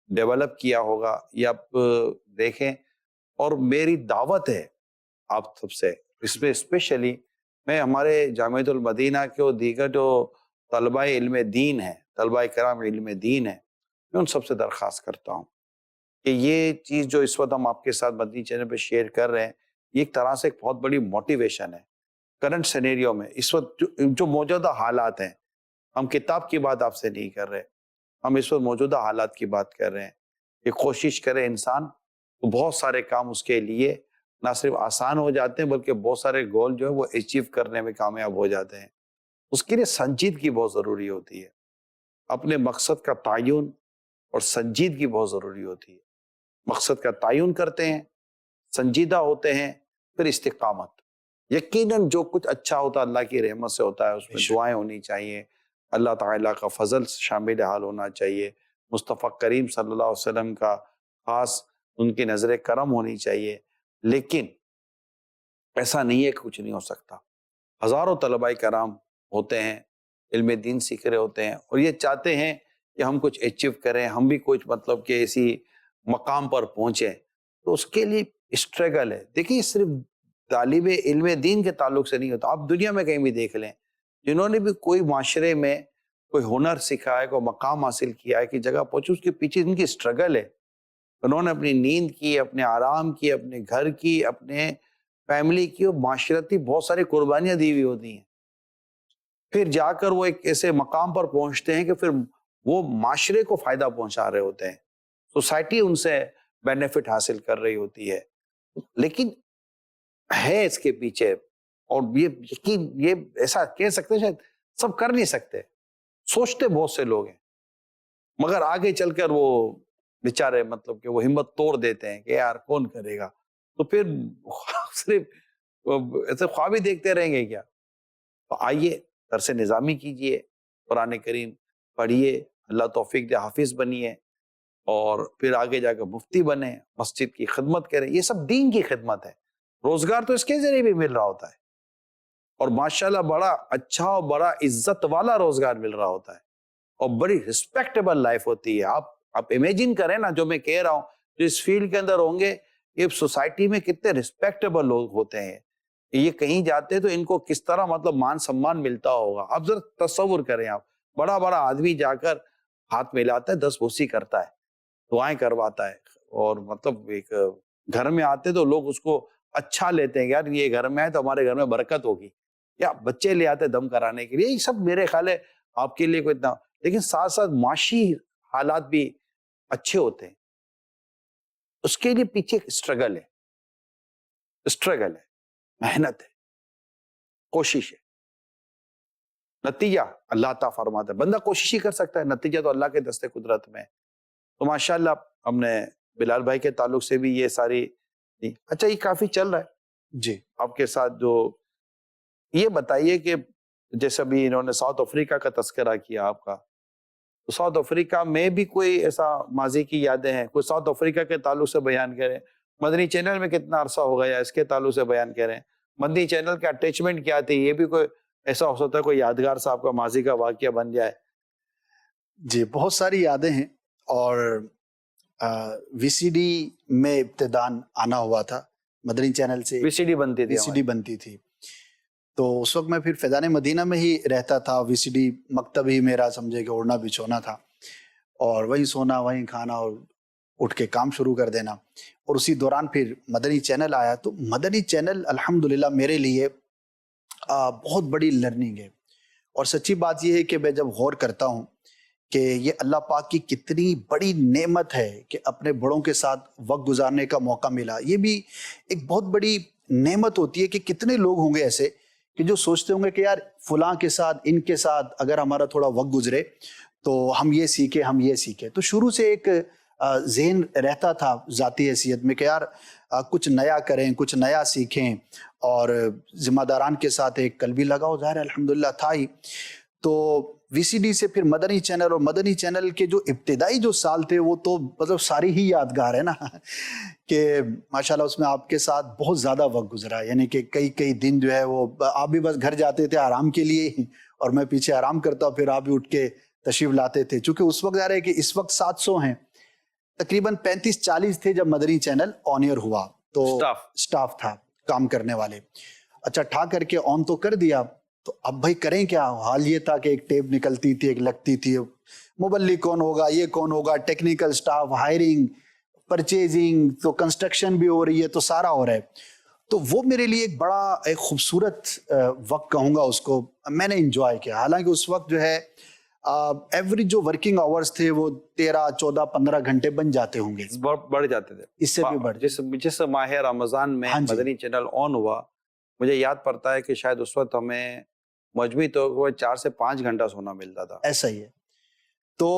ڈیولپ کیا ہوگا یہ آپ دیکھیں. اور میری دعوت ہے آپ سب سے، اس میں اسپیشلی میں ہمارے جامعۃ المدینہ کے اور دیگر جو طلبہ علم دین ہیں، طلبہ کرام علم دین ہیں، میں ان سب سے درخواست کرتا ہوں کہ یہ چیز جو اس وقت ہم آپ کے ساتھ مدنی چینل پہ شیئر کر رہے ہیں، یہ ایک طرح سے ایک بہت بڑی موٹیویشن ہے. کرنٹ سینیریو میں اس وقت جو موجودہ حالات ہیں، ہم کتاب کی بات آپ سے نہیں کر رہے، ہم اس وقت موجودہ حالات کی بات کر رہے ہیں کہ کوشش کرے انسان تو بہت سارے کام اس کے لیے نہ صرف آسان ہو جاتے ہیں بلکہ بہت سارے گول جو ہے وہ اچیو کرنے میں کامیاب ہو جاتے ہیں. اس کے لیے سنجیدگی بہت ضروری ہوتی ہے، اپنے مقصد کا تعین اور سنجیدگی بہت ضروری ہوتی ہے. مقصد کا تعین کرتے ہیں، سنجیدہ ہوتے ہیں، پھر استقامت. یقیناً جو کچھ اچھا ہوتا ہے اللہ کی رحمت سے ہوتا ہے، اس میں دعائیں ہونی چاہیے، اللہ تعالیٰ کا فضل شامل حال ہونا چاہیے، مصطفیٰ کریم صلی اللہ علیہ وسلم کا خاص ان کی نظر کرم ہونی چاہیے. لیکن ایسا نہیں ہے کہ کچھ نہیں ہو سکتا. ہزاروں طلباء کرام ہوتے ہیں، علم دین سیکھ رہے ہوتے ہیں اور یہ چاہتے ہیں کہ ہم کچھ اچیو کریں, ہم بھی کچھ مطلب کہ ایسی مقام پر پہنچیں, تو اس کے لیے اسٹرگل ہے. دیکھیں صرف طالب علم دین کے تعلق سے نہیں ہوتا, آپ دنیا میں کہیں بھی دیکھ لیں, جنہوں نے بھی کوئی معاشرے میں کوئی ہنر سکھا ہے, کوئی مقام حاصل کیا ہے, کہ جگہ پہنچے, اس کے پیچھے ان کی اسٹرگل ہے. انہوں نے اپنی نیند کی, اپنے آرام کی, اپنے گھر کی, اپنے فیملی کی, اور معاشرتی بہت ساری قربانیاں دی ہوئی ہوتی ہیں. پھر جا کر وہ ایک ایسے مقام پر پہنچتے ہیں کہ پھر وہ معاشرے کو فائدہ پہنچا رہے ہوتے ہیں, سوسائٹی ان سے بینیفٹ حاصل کر رہی ہوتی ہے. لیکن ہے اس کے پیچھے, اور یہ ایسا کہہ سکتے ہیں شاید سب کر نہیں سکتے, سوچتے بہت سے لوگ ہیں, مگر آگے چل کر وہ بیچارے مطلب کہ وہ ہمت توڑ دیتے ہیں کہ یار کون کرے گا, تو پھر صرف ایسے خواب ہی دیکھتے رہیں گے کیا. تو آئیے درس نظامی کیجئے, قرآن کریم پڑھیے, اللہ توفیق دے حافظ بنیے, اور پھر آگے جا کے مفتی بنے, مسجد کی خدمت کریں. یہ سب دین کی خدمت ہے. روزگار تو اس کے ذریعے بھی مل رہا ہوتا ہے, اور ماشاءاللہ بڑا اچھا اور بڑا عزت والا روزگار مل رہا ہوتا ہے, اور بڑی رسپیکٹیبل لائف ہوتی ہے. آپ امیجن کریں نا, جو میں کہہ رہا ہوں, جو اس فیلڈ کے اندر ہوں گے, یہ سوسائٹی میں کتنے رسپیکٹیبل لوگ ہوتے ہیں, یہ کہیں جاتے تو ان کو کس طرح مطلب مان سمان ملتا ہوگا. آپ ذرا تصور کریں, آپ بڑا بڑا آدمی جا کر ہاتھ ملاتا ہے, 10 بوسی کرتا ہے, دعائیں کرواتا ہے, اور مطلب ایک گھر میں آتے تو لوگ اس کو اچھا لیتے ہیں, یار یہ گھر میں ہے تو ہمارے گھر میں برکت ہوگی, یا بچے لے آتے دم کرانے کے لیے. یہ سب میرے خیال ہے آپ کے لیے کوئی اتنا, لیکن ساتھ ساتھ معاشی حالات بھی اچھے ہوتے ہیں. اس کے لیے پیچھے اسٹرگل ہے, محنت ہے, کوشش ہے. نتیجہ اللہ عطا فرماتا ہے, بندہ کوشش ہی کر سکتا ہے, نتیجہ تو اللہ کے دستے قدرت میں ہے. تو ماشاءاللہ ہم نے بلال بھائی کے تعلق سے بھی یہ ساری. اچھا, یہ کافی چل رہا ہے جی آپ کے ساتھ. جو یہ بتائیے کہ جیسے بھی انہوں نے ساؤتھ افریقہ کا تذکرہ کیا آپ کا, تو ساؤتھ افریقہ میں بھی کوئی ایسا ماضی کی یادیں ہیں, کوئی ساؤتھ افریقہ کے تعلق سے بیان کریں. مدنی چینل میں کتنا عرصہ ہو گیا, اس کے تعلق سے بیان کریں. مدنی چینل کا اٹیچمنٹ کیا تھی, یہ بھی کوئی ایسا ہو سکتا ہے کوئی یادگار صاحب کا ماضی کا واقعہ بن جائے. جی بہت ساری یادیں ہیں, اور وی سی ڈی میں ابتدان آنا ہوا تھا, مدنی چینل سے وی سی ڈی بنتی تھی, وی سی ڈی بنتی تھی. تو اس وقت میں پھر فیضان مدینہ میں ہی رہتا تھا. وی سی ڈی مکتب ہی میرا سمجھے کہ اوڑھنا بچھونا تھا, اور وہیں سونا وہیں کھانا, اور اٹھ کے کام شروع کر دینا. اور اسی دوران پھر مدنی چینل آیا. تو مدنی چینل الحمدللہ میرے لیے بہت بڑی لرننگ ہے. اور سچی بات یہ ہے کہ میں جب غور کرتا ہوں کہ یہ اللہ پاک کی کتنی بڑی نعمت ہے کہ اپنے بڑوں کے ساتھ وقت گزارنے کا موقع ملا. یہ بھی ایک بہت بڑی نعمت ہوتی ہے کہ کتنے لوگ ہوں گے ایسے کہ جو سوچتے ہوں گے کہ یار فلاں کے ساتھ, ان کے ساتھ اگر ہمارا تھوڑا وقت گزرے تو ہم یہ سیکھیں, ہم یہ سیکھیں. تو شروع سے ایک ذہن رہتا تھا ذاتی حیثیت میں کہ یار کچھ نیا کریں, کچھ نیا سیکھیں, اور ذمہ داران کے ساتھ ایک قلبی لگاؤ ظاہر الحمدللہ تھا ہی. تو وی سی ڈی سے پھر مدنی چینل, اور مدنی چینل کے جو ابتدائی جو سال تھے وہ تو مطلب ساری ہی یادگار ہے نا, کہ ماشاءاللہ اس میں آپ کے ساتھ بہت زیادہ وقت گزرا. یعنی کہ کئی دن جو ہے وہ آپ بھی بس گھر جاتے تھے آرام کے لیے, اور میں پیچھے آرام کرتا, پھر آپ بھی اٹھ کے تشریف لاتے تھے. چونکہ اس وقت ظاہر ہے کہ اس وقت 700 ہیں, تقریباً 35-40 تھے جب مدنی چینل آن ایئر ہوا. تو سٹاف تھا, کام کرنے والے. اچھا ٹھا کر کے آن تو کر دیا, تو اب بھائی کریں کیا. حال یہ تھا کہ ایک ٹیپ نکلتی تھی, ایک لگتی تھی, مبلغ کون ہوگا, یہ کون ہوگا, ٹیکنیکل سٹاف, ہائرنگ, پرچیزنگ, تو کنسٹرکشن بھی ہو رہی ہے, تو سارا ہو رہا ہے. تو وہ میرے لیے ایک بڑا ایک خوبصورت وقت کہوں گا اس کو, میں نے انجوائے کیا. حالانکہ اس وقت جو ہے ایوریج جو ورکنگ آورز تھے وہ 13, 14, 15 گھنٹے بن جاتے ہوں گے, بڑھ جاتے تھے, اس سے بھی بڑھ. جس ماہ رمضان میں مدنی چینل آن ہوا, مجھے یاد پڑتا ہے کہ شاید اس وقت ہمیں مجموعی طور پر 4 سے 5 گھنٹہ سونا ملتا تھا. ایسا ہی ہے. تو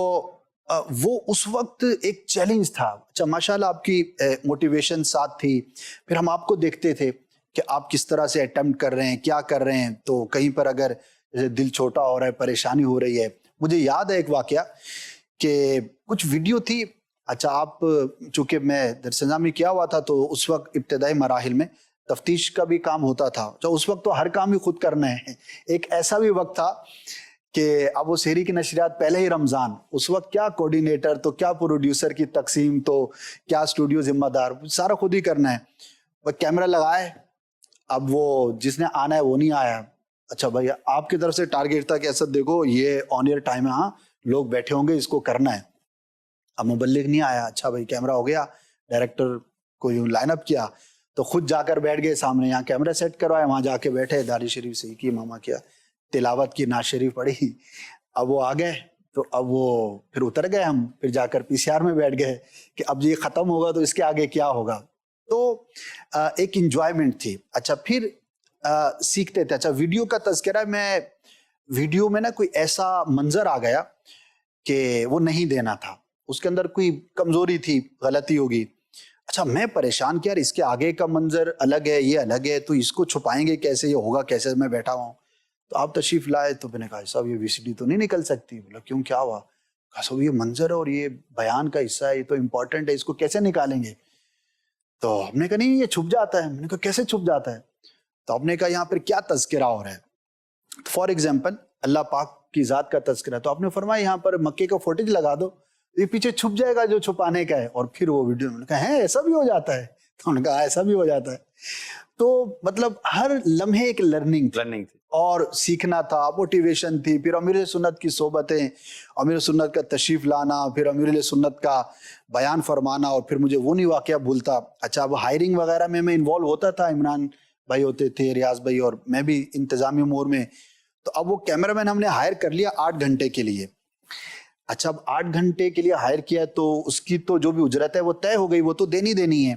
وہ اس وقت ایک چیلنج تھا. اچھا ماشاءاللہ آپ کی موٹیویشن ساتھ تھی. پھر ہم آپ کو دیکھتے تھے کہ آپ کس طرح سے اٹیمپٹ کر رہے ہیں, کیا کر رہے ہیں. تو کہیں پر اگر دل چھوٹا ہو رہا ہے, پریشانی ہو رہی ہے. مجھے یاد ہے ایک واقعہ کہ کچھ ویڈیو تھی. اچھا آپ چونکہ میں درس نظامی کیا ہوا تھا, تو اس وقت ابتدائی مراحل میں تفتیش کا بھی کام ہوتا تھا. تو اس وقت تو ہر کام ہی خود کرنا ہے. ایک ایسا بھی وقت تھا کہ اب وہ سحری کی نشریات پہلے ہی رمضان، اس وقت کیا کوآرڈینیٹر تو کیا پروڈیوسر کی تقسیم تو کیا اسٹوڈیو ذمہ دار، سارا خود ہی کرنا ہے. وہ کیمرہ لگائے، اب وہ جس نے آنا ہے وہ نہیں آیا. اچھا بھائی آپ کی طرف سے ٹارگیٹ تھا کہ ایسا دیکھو یہ آن ایئر ٹائم ہے، ہاں لوگ بیٹھے ہوں گے، اس کو کرنا ہے. اب مبلغ نہیں آیا. اچھا بھائی کیمرہ ہو گیا، ڈائریکٹر کو یوں لائن اپ کیا تو خود جا کر بیٹھ گئے سامنے، یہاں کیمرہ سیٹ کروایا، وہاں جا کے بیٹھے، داری شریف سے کی ماما کیا، تلاوت کی، نعت شریف پڑھی. اب وہ آ گئے تو اب وہ پھر اتر گئے، ہم پھر جا کر پی سی آر میں بیٹھ گئے کہ اب یہ ختم ہوگا تو اس کے آگے کیا ہوگا. تو ایک انجوائمنٹ تھی. اچھا پھر سیکھتے تھے. اچھا ویڈیو کا تذکرہ، میں ویڈیو میں نا کوئی ایسا منظر آ گیا کہ وہ نہیں دینا تھا، اس کے اندر کوئی کمزوری تھی، غلطی ہوگی. اچھا میں پریشان کیا، اس کے آگے کا منظر الگ ہے، یہ الگ ہے، تو اس کو چھپائیں گے کیسے، یہ ہوگا کیسے. میں بیٹھا ہوں تو آپ تشریف لائے تو میں نے کہا صاحب یہ وی سی ڈی تو نہیں نکل سکتی. بولا کیوں، کیا ہوا؟ کہا صاحب یہ منظر ہے اور یہ بیان کا حصہ ہے، یہ تو امپورٹنٹ ہے، اس کو کیسے نکالیں گے؟ تو ہم نے کہا نہیں یہ چھپ جاتا ہے. میں نے کہا کیسے چھپ جاتا ہے؟ تو ہم نے کہا یہاں پر کیا تذکرہ ہو رہا ہے. فار ایگزامپل اللہ پاک کی ذات کا تذکرہ، تو آپ نے فرمایا یہاں پر مکے کا فوٹیج لگا دو، یہ پیچھے چھپ جائے گا جو چھپانے کا ہے. اور پھر وہ ویڈیو میں نے کہا ہے ایسا بھی ہو جاتا ہے؟ تو انہوں نے کہا ایسا بھی ہو جاتا ہے. تو مطلب ہر لمحے ایک لرننگ تھی اور سیکھنا تھا، موٹیویشن تھی. پھر امیر سنت کی صحبتیں، امیر سنت کا تشریف لانا، پھر امیر سنت کا بیان فرمانا، اور پھر مجھے وہ نہیں واقعہ بھولتا. اچھا اب ہائرنگ وغیرہ میں انوالو ہوتا تھا، عمران بھائی ہوتے تھے، ریاض بھائی، اور میں بھی انتظامی امور میں. تو اب وہ کیمرہ مین ہم نے ہائر کر لیا 8 گھنٹے کے لیے. اچھا اب 8 گھنٹے کے لیے ہائر کیا تو اس کی تو جو بھی اجرت ہے وہ طے ہو گئی، وہ تو دینی ہے.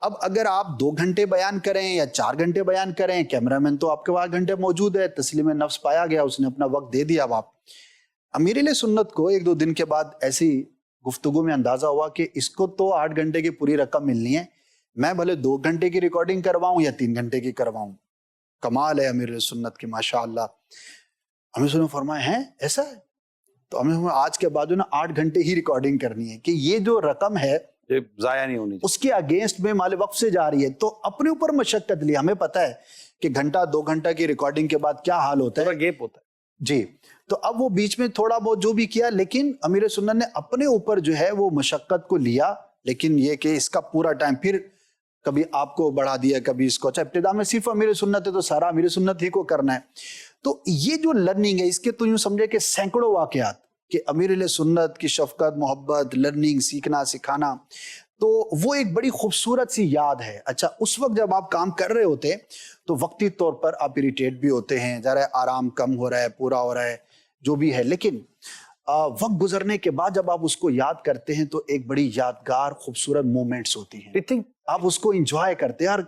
اب اگر آپ 2 گھنٹے بیان کریں یا 4 گھنٹے بیان کریں، کیمرہ مین تو آپ کے 8 گھنٹے موجود ہے، تسلیم نفس پایا گیا، اس نے اپنا وقت دے دیا. اب آپ امیر علیہ سنت کو 1-2 دن کے بعد ایسی گفتگو میں اندازہ ہوا کہ اس کو تو 8 گھنٹے کی پوری رقم ملنی ہے، میں بھلے 2 گھنٹے کی ریکارڈنگ کرواؤں یا 3 گھنٹے کی کرواؤں. کمال ہے امیر علیہ سنت کی ماشاء اللہ. امیر سنت نے فرمایا ہے ایسا ہے؟ تو ہمیں آج کے بعد 8 گھنٹے ہی ریکارڈنگ کرنی ہے کہ یہ جو رقم ہے ضائع نہیں ہونی، اس کے اگینسٹ میں مال وقف سے جا رہی ہے. تو اپنے اوپر مشقت لی. ہمیں پتا ہے کہ گھنٹہ 2 گھنٹہ کی ریکارڈنگ کے بعد کیا حال ہوتا ہے، گیپ ہوتا ہے جی. تو اب وہ بیچ میں تھوڑا بہت جو بھی کیا، لیکن امیر سنت نے اپنے اوپر جو ہے وہ مشقت کو لیا. لیکن یہ کہ اس کا پورا ٹائم پھر کبھی آپ کو بڑھا دیا، کبھی اس کو. اچھا ابتدا میں صرف امیر سنت ہے تو سارا امیر سنت ہی کو کرنا ہے. تو یہ جو لرننگ ہے، اس کے تو یوں سمجھے کہ سینکڑوں واقعات کہ امیر علیہ سنت کی شفقت، محبت، لرننگ، سیکھنا سکھانا، تو وہ ایک بڑی خوبصورت سی یاد ہے. اچھا اس وقت جب آپ کام کر رہے ہوتے تو وقتی طور پر آپ اریٹیٹ بھی ہوتے ہیں، ذرا آرام کم ہو رہا ہے، پورا ہو رہا ہے، جو بھی ہے. لیکن وقت گزرنے کے بعد جب آپ اس کو یاد کرتے ہیں تو ایک بڑی یادگار خوبصورت مومنٹس ہوتی ہیں، آپ اس کو انجوائے کرتے ہیں. یار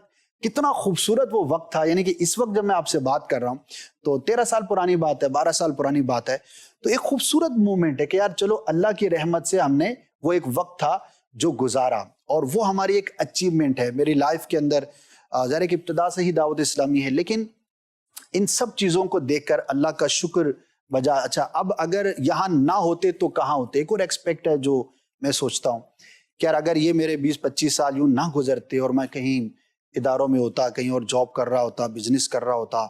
کتنا خوبصورت وہ وقت تھا. یعنی کہ اس وقت جب میں آپ سے بات کر رہا ہوں تو 13 سال پرانی بات ہے، 12 سال پرانی بات ہے. تو ایک خوبصورت مومنٹ ہے کہ یار چلو اللہ کی رحمت سے ہم نے وہ ایک وقت تھا جو گزارا، اور وہ ہماری ایک اچیومنٹ ہے میری لائف کے اندر. ظاہر کہ ابتدا سے ہی دعوت اسلامی ہے، لیکن ان سب چیزوں کو دیکھ کر اللہ کا شکر بجا. اچھا اب اگر یہاں نہ ہوتے تو کہاں ہوتے؟ ایک اور ایکسپیکٹ ہے جو میں سوچتا ہوں کہ یار اگر یہ میرے 20-25 سال یوں نہ گزرتے اور میں کہیں اداروں میں ہوتا، کہیں اور جاب کر رہا ہوتا، بزنس کر رہا ہوتا،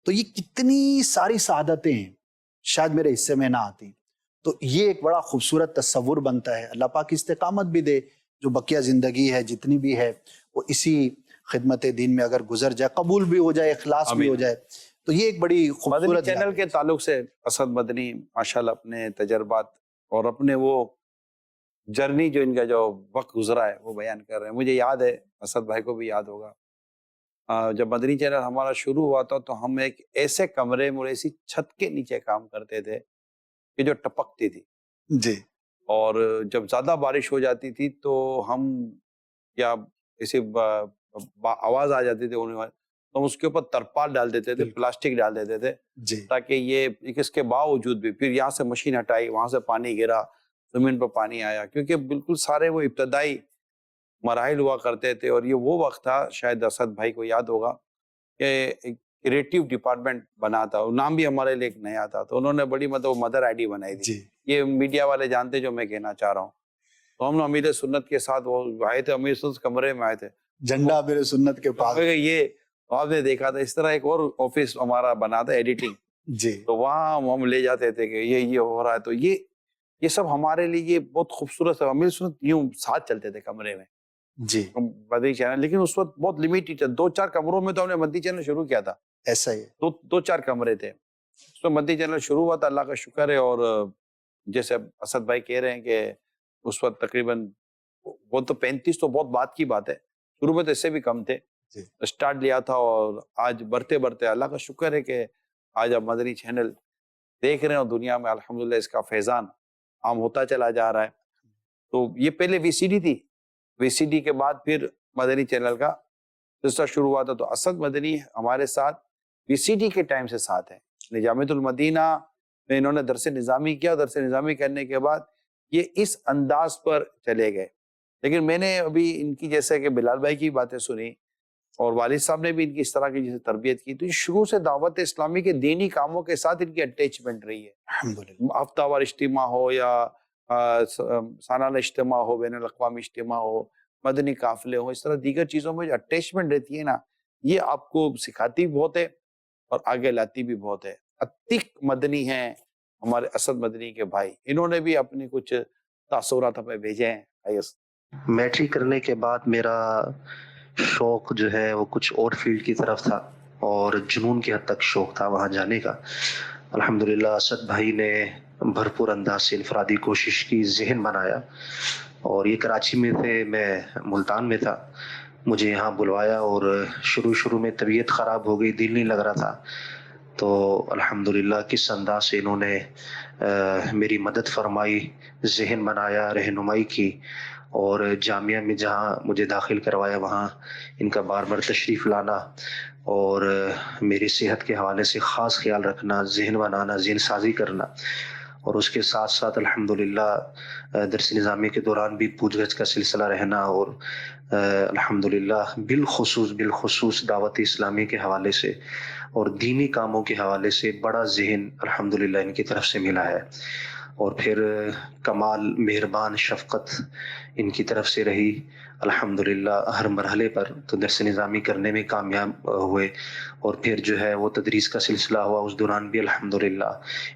تو یہ کتنی ساری سعادتیں ہیں شاید میرے حصے میں نہ آتی. تو یہ ایک بڑا خوبصورت تصور بنتا ہے. اللہ پاک استقامت بھی دے، جو بقیہ زندگی ہے جتنی بھی ہے وہ اسی خدمت دین میں اگر گزر جائے، قبول بھی ہو جائے، اخلاص بھی ہو جائے. تو یہ ایک بڑی خوبصورت چینل کے تعلق سے اسد مدنی ماشاءاللہ اپنے تجربات اور اپنے وہ جرنی جو ان کا جو وقت گزرا ہے وہ بیان کر رہے ہیں. مجھے یاد ہے، اسد بھائی کو بھی یاد ہوگا، جب مدنی چینل ہمارا شروع ہوا تھا تو ہم ایک ایسے کمرے میں ایسی چھت کے نیچے کام کرتے تھے کہ جو ٹپکتی تھی جی. اور جب زیادہ بارش ہو جاتی تھی تو ہم یا ایسی آواز آ جاتی تھی تو ہم اس کے اوپر ترپال ڈال دیتے تھے، پلاسٹک ڈال دیتے تھے جی. تاکہ یہ اس کے باوجود بھی پھر یہاں سے مشین ہٹائی، وہاں سے پانی گرا، زمین پر پانی آیا، کیونکہ بالکل سارے وہ ابتدائی مراحل ہوا کرتے تھے. اور یہ وہ وقت تھا، شاید اسد بھائی کو یاد ہوگا، کہ ایک کریٹیو ڈپارٹمنٹ بنا تھا، نام بھی ہمارے لیے ایک نیا تھا. تو انہوں نے بڑی مطلب مدر آئی ڈی بنائی تھی. یہ میڈیا والے جانتے جو میں کہنا چاہ رہا ہوں. تو ہم امیر سنت کے ساتھ وہ آئے تھے، امیر سنت کمرے میں آئے تھے، جھنڈا امیر سنت کے پاس. یہ آپ نے دیکھا تھا. اس طرح ایک اور آفس ہمارا بنا تھا ایڈیٹنگ، جی تو وہاں ہم لے جاتے تھے کہ یہ ہو رہا ہے. تو یہ سب ہمارے لیے بہت خوبصورت ہے. امیر سنت یوں ساتھ چلتے تھے کمرے میں جی مدنی چینل, لیکن اس وقت بہت لمیٹڈ تھا. 2-4 کمروں میں تو ہم نے مدنی چینل شروع کیا تھا. ایسا ہی ہے. 2-4 کمرے تھے, اس میں مدنی چینل شروع ہوا تھا. اللہ کا شکر ہے. اور جیسے اسد بھائی کہہ رہے ہیں کہ اس وقت تقریباً وہ تو 35 تو بہت بات کی بات ہے, شروع میں تو اس سے بھی کم تھے. جی. اسٹارٹ لیا تھا اور آج بڑھتے بڑھتے اللہ کا شکر ہے کہ آج آپ مدنی چینل دیکھ رہے ہیں اور دنیا میں الحمدللہ اس کا فیضان عام ہوتا چلا جا رہا ہے. تو یہ پہلے وی سی ڈی تھی, وی سی ڈی کے بعد پھر مدنی چینل کا سلسلہ شروع ہوا تھا. تو اسد مدنی ہمارے ساتھ وی سی ڈی کے ٹائم سے ساتھ ہیں. جامعۃ المدینہ میں انہوں نے درس نظامی کیا, درس نظامی کرنے کے بعد یہ اس انداز پر چلے گئے. لیکن میں نے ابھی ان کی جیسے کہ بلال بھائی کی باتیں سنی اور والد صاحب نے بھی ان کی اس طرح کی جیسے تربیت کی, تو یہ شروع سے دعوت اسلامی کے دینی کاموں کے ساتھ ان کی اٹیچمنٹ رہی ہے. الحمدللہ. ہفتہ وار اجتماع ہو یا سالانہ اجتماع ہو, بین الاقوامی اجتماع ہو, مدنی قافلے ہو, اس طرح دیگر چیزوں میں جو اٹیچمنٹ رہتی ہے نا, یہ آپ کو سکھاتی بھی بہت ہے اور آگے لاتی بھی بہت ہے. عتیق مدنی ہیں ہمارے اسد مدنی کے بھائی, انہوں نے بھی اپنے کچھ تاثرات ہمیں بھیجے ہیں. میٹرک کرنے کے بعد میرا شوق جو ہے وہ کچھ اور فیلڈ کی طرف تھا اور جنون کی حد تک شوق تھا وہاں جانے کا. الحمدللہ اسد بھائی نے بھرپور انداز سے انفرادی کوشش کی, ذہن بنایا, اور یہ کراچی میں تھے, میں ملتان میں تھا. مجھے یہاں بلوایا اور شروع میں طبیعت خراب ہو گئی, دل نہیں لگ رہا تھا. تو الحمدللہ کس انداز سے انہوں نے میری مدد فرمائی, ذہن بنایا, رہنمائی کی, اور جامعہ میں جہاں مجھے داخل کروایا وہاں ان کا بار بار تشریف لانا اور میری صحت کے حوالے سے خاص خیال رکھنا, ذہن بنانا, ذہن سازی کرنا, اور اس کے ساتھ ساتھ الحمدللہ درس نظامی کے دوران بھی پوچھ گچھ کا سلسلہ رہنا, اور الحمدللہ بالخصوص دعوت اسلامی کے حوالے سے اور دینی کاموں کے حوالے سے بڑا ذہن الحمدللہ ان کی طرف سے ملا ہے. اور پھر کمال مہربان شفقت ان کی طرف سے رہی الحمدللہ ہر مرحلے پر. تو درس نظامی کرنے میں کامیاب ہوئے, اور پھر جو ہے وہ تدریس کا سلسلہ ہوا, اس دوران بھی الحمدللہ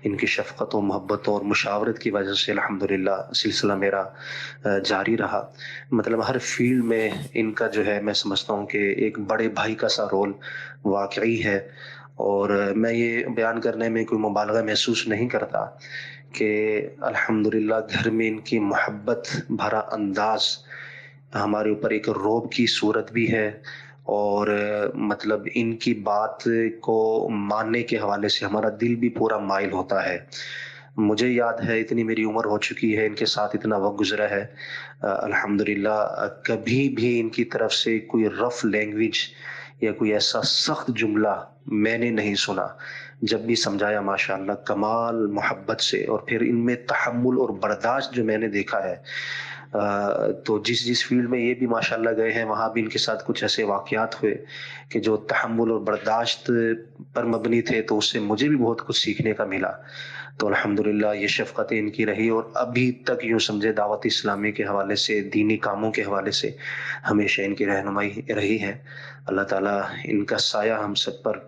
ان کی شفقت و محبت اور مشاورت کی وجہ سے الحمدللہ سلسلہ میرا جاری رہا. مطلب ہر فیلڈ میں ان کا جو ہے میں سمجھتا ہوں کہ ایک بڑے بھائی کا سا رول واقعی ہے. اور میں یہ بیان کرنے میں کوئی مبالغہ محسوس نہیں کرتا کہ الحمدللہ گھر میں ان کی محبت بھرا انداز ہمارے اوپر ایک رعب کی صورت بھی ہے, اور مطلب ان کی بات کو ماننے کے حوالے سے ہمارا دل بھی پورا مائل ہوتا ہے. مجھے یاد ہے, اتنی میری عمر ہو چکی ہے, ان کے ساتھ اتنا وقت گزرا ہے, الحمدللہ کبھی بھی ان کی طرف سے کوئی رف لینگویج یا کوئی ایسا سخت جملہ میں نے نہیں سنا. جب بھی سمجھایا ماشاءاللہ کمال محبت سے, اور پھر ان میں تحمل اور برداشت جو میں نے دیکھا ہے. تو جس فیلڈ میں یہ بھی ماشاءاللہ گئے ہیں وہاں بھی ان کے ساتھ کچھ ایسے واقعات ہوئے کہ جو تحمل اور برداشت پر مبنی تھے, تو اس سے مجھے بھی بہت کچھ سیکھنے کا ملا. تو الحمدللہ یہ شفقتیں ان کی رہی, اور ابھی تک یوں سمجھے دعوت اسلامی کے حوالے سے, دینی کاموں کے حوالے سے ہمیشہ ان کی رہنمائی رہی ہے. اللہ تعالیٰ ان کا سایہ ہم سب پر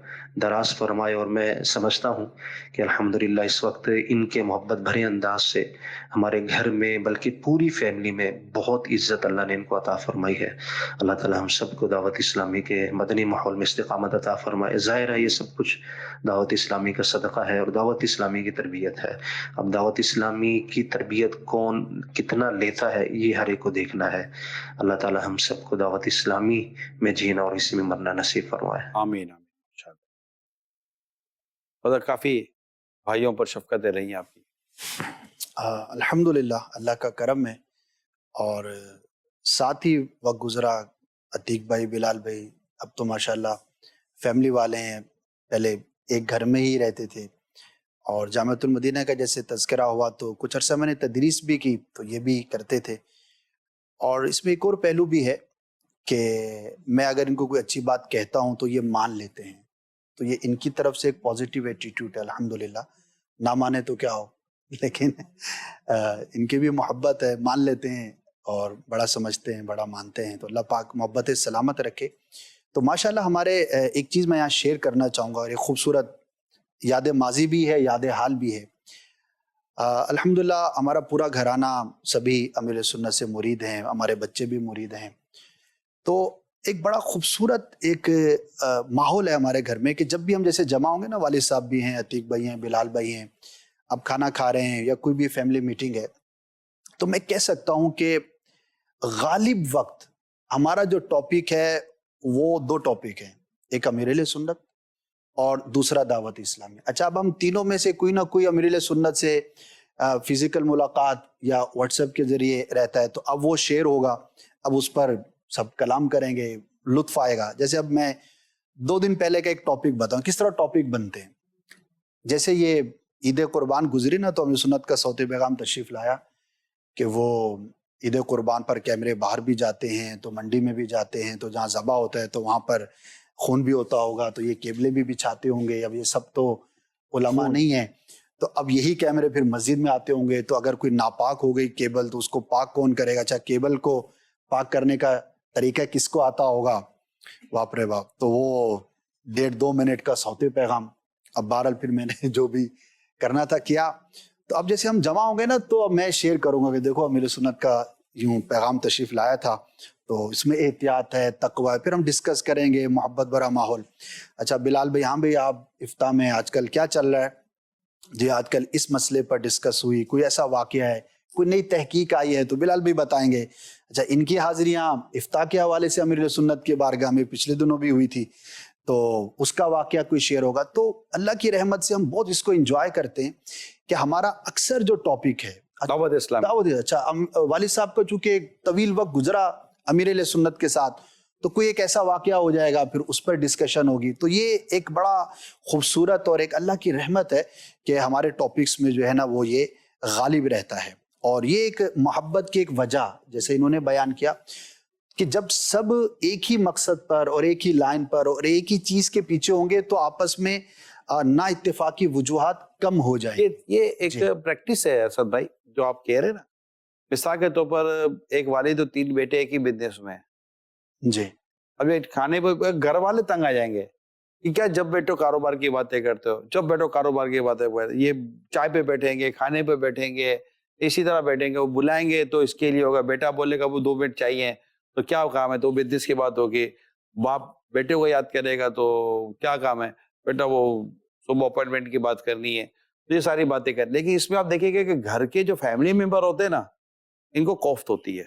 دراز فرمائے. اور میں سمجھتا ہوں کہ الحمدللہ اس وقت ان کے محبت بھرے انداز سے ہمارے گھر میں بلکہ پوری فیملی میں بہت عزت اللہ نے ان کو عطا فرمائی ہے. اللہ تعالیٰ ہم سب کو دعوت اسلامی کے مدنی ماحول میں استقامت عطا فرمائے. ظاہر ہے یہ سب کچھ دعوت اسلامی کا صدقہ ہے اور دعوت اسلامی کی تربیت ہے. اب دعوت اسلامی کی تربیت کون کتنا لیتا ہے یہ ہر ایک کو دیکھنا ہے. اللہ تعالیٰ ہم سب کو دعوت اسلامی میں جینا اور اسی میں مرنا نصیب فرمائے. آمین آمین. کافی بھائیوں پر شفقتیں رہی ہیں آپ کی. الحمدللہ اللہ کا کرم ہے. اور ساتھ ہی وقت گزرا, عتیق بھائی, بلال بھائی اب تو ماشاءاللہ فیملی والے ہیں. پہلے ایک گھر میں ہی رہتے تھے, اور جامعۃ المدینہ کا جیسے تذکرہ ہوا تو کچھ عرصہ میں نے تدریس بھی کی, تو یہ بھی کرتے تھے. اور اس میں ایک اور پہلو بھی ہے کہ میں اگر ان کو کوئی اچھی بات کہتا ہوں تو یہ مان لیتے ہیں. تو یہ ان کی طرف سے ایک پازیٹیو ایٹیٹیوڈ ہے الحمدللہ. نہ مانے تو کیا ہو, لیکن ان کی بھی محبت ہے, مان لیتے ہیں اور بڑا سمجھتے ہیں, بڑا مانتے ہیں. تو اللہ پاک محبت سلامت رکھے. تو ماشاءاللہ ہمارے ایک چیز میں یہاں شیئر کرنا چاہوں گا, اور ایک خوبصورت یاد ماضی بھی ہے، یاد حال بھی ہے۔ الحمدللہ ہمارا پورا گھرانہ سبھی امیر سنت سے مرید ہیں، ہمارے بچے بھی مرید ہیں، تو ایک بڑا خوبصورت ایک ماحول ہے ہمارے گھر میں کہ جب بھی ہم جیسے جمع ہوں گے نا، والد صاحب بھی ہیں، عتیق بھائی ہیں، بلال بھائی ہیں، اب کھانا کھا رہے ہیں یا کوئی بھی فیملی میٹنگ ہے، تو میں کہہ سکتا ہوں کہ غالب وقت ہمارا جو ٹاپک ہے وہ دو ٹاپک ہیں، ایک امیر اہل سنت اور دوسرا دعوت اسلامی۔ اچھا، اب ہم تینوں میں سے کوئی نہ کوئی امیر اہل سنت سے فزیکل ملاقات یا واٹس ایپ کے ذریعے رہتا ہے، تو اب وہ شیئر ہوگا، اب اس پر سب کلام کریں گے، لطف آئے گا۔ جیسے اب میں 2 دن پہلے کا ایک ٹاپک بتاؤں، کس طرح ٹاپک بنتے ہیں۔ جیسے یہ عید قربان گزری نا، تو امیر سنت کا صوت پیغام تشریف لایا کہ وہ عید قربان پر کیمرے باہر بھی جاتے ہیں، تو منڈی میں بھی جاتے ہیں، تو جہاں ذبح ہوتا ہے تو وہاں پر خون بھی ہوتا ہوگا، تو یہ کیبلے بھی بچھاتے ہوں گے۔ اب یہ سب تو علماء نہیں ہیں، تو اب یہی کیمرے پھر مسجد میں آتے ہوں گے، تو اگر کوئی ناپاک ہو گئی کیبل تو اس کو پاک کون کرے گا؟ اچھا، کیبل کو پاک کرنے کا طریقہ کس کو آتا ہوگا؟ باپ رے باپ۔ تو وہ 1.5-2 منٹ کا صوت پیغام، اب بہرحال پھر میں نے جو بھی کرنا تھا کیا۔ تو اب جیسے ہم جمع ہوں گے نا، تو اب میں شیئر کروں گا کہ دیکھو امیر سنت کا یوں پیغام تشریف لایا تھا، تو اس میں احتیاط ہے، تقوی ہے، پھر ہم ڈسکس کریں گے، محبت بھرا ماحول۔ اچھا بلال بھائی، ہاں بھائی، آپ افتاح میں آج کل کیا چل رہا ہے؟ جی آج کل اس مسئلے پر ڈسکس ہوئی، کوئی ایسا واقعہ ہے، کوئی نئی تحقیق آئی ہے، تو بلال بھی بتائیں گے۔ اچھا، ان کی حاضریاں افتاح کے حوالے سے امیر سنت کے بارگاہ میں پچھلے دنوں بھی ہوئی تھی، تو اس کا واقعہ کوئی شیئر ہوگا۔ تو اللہ کی رحمت سے ہم بہت اس کو انجوائے کرتے ہیں کہ ہمارا اکثر جو ٹاپک ہے دعوت اسلام، اچھا والد صاحب کا چونکہ ایک طویل وقت گزرا امیر اہل سنت کے ساتھ، تو کوئی ایک ایسا واقعہ ہو جائے گا، پھر اس پر ڈسکشن ہوگی۔ تو یہ ایک بڑا خوبصورت اور ایک اللہ کی رحمت ہے کہ ہمارے ٹاپکس میں جو ہے نا وہ یہ غالب رہتا ہے، اور یہ ایک محبت کی ایک وجہ جیسے انہوں نے بیان کیا کہ جب سب ایک ہی مقصد پر اور ایک ہی لائن پر اور ایک ہی چیز کے پیچھے ہوں گے تو آپس میں نا اتفاقی وجوہات کم ہو جائیں۔ یہ ایک پریکٹس ہے اسد بھائی جو آپ کہہ رہے ہیں نا۔ مثال کے طور پر ایک والد اور 3 بیٹے ایک ہی بزنس میں ہیں، جی، اب یہ کھانے پہ گھر والے تنگ آ جائیں گے کہ کیا جب بیٹھو کاروبار کی باتیں کرتے ہو، جب بیٹھو کاروبار کی باتیں کرتے ہو، یہ چائے پہ بیٹھیں گے، کھانے پہ بیٹھیں گے، اسی طرح بیٹھیں گے، وہ بلائیں گے تو اس کے لیے ہوگا، بیٹا بولے گا وہ 2 منٹ چاہیے تو کیا کام ہے، تو بزنس کی بات ہوگی، باپ بیٹے کو یاد کرے گا تو کیا کام ہے، بیٹا وہ صبح اپوائنٹمنٹ کی بات کرنی ہے، تو یہ ساری باتیں کر۔ لیکن اس میں آپ دیکھیں گے کہ گھر کے جو فیملی ممبر ہوتے ہیں نا، ان کو کوفت ہوتی ہے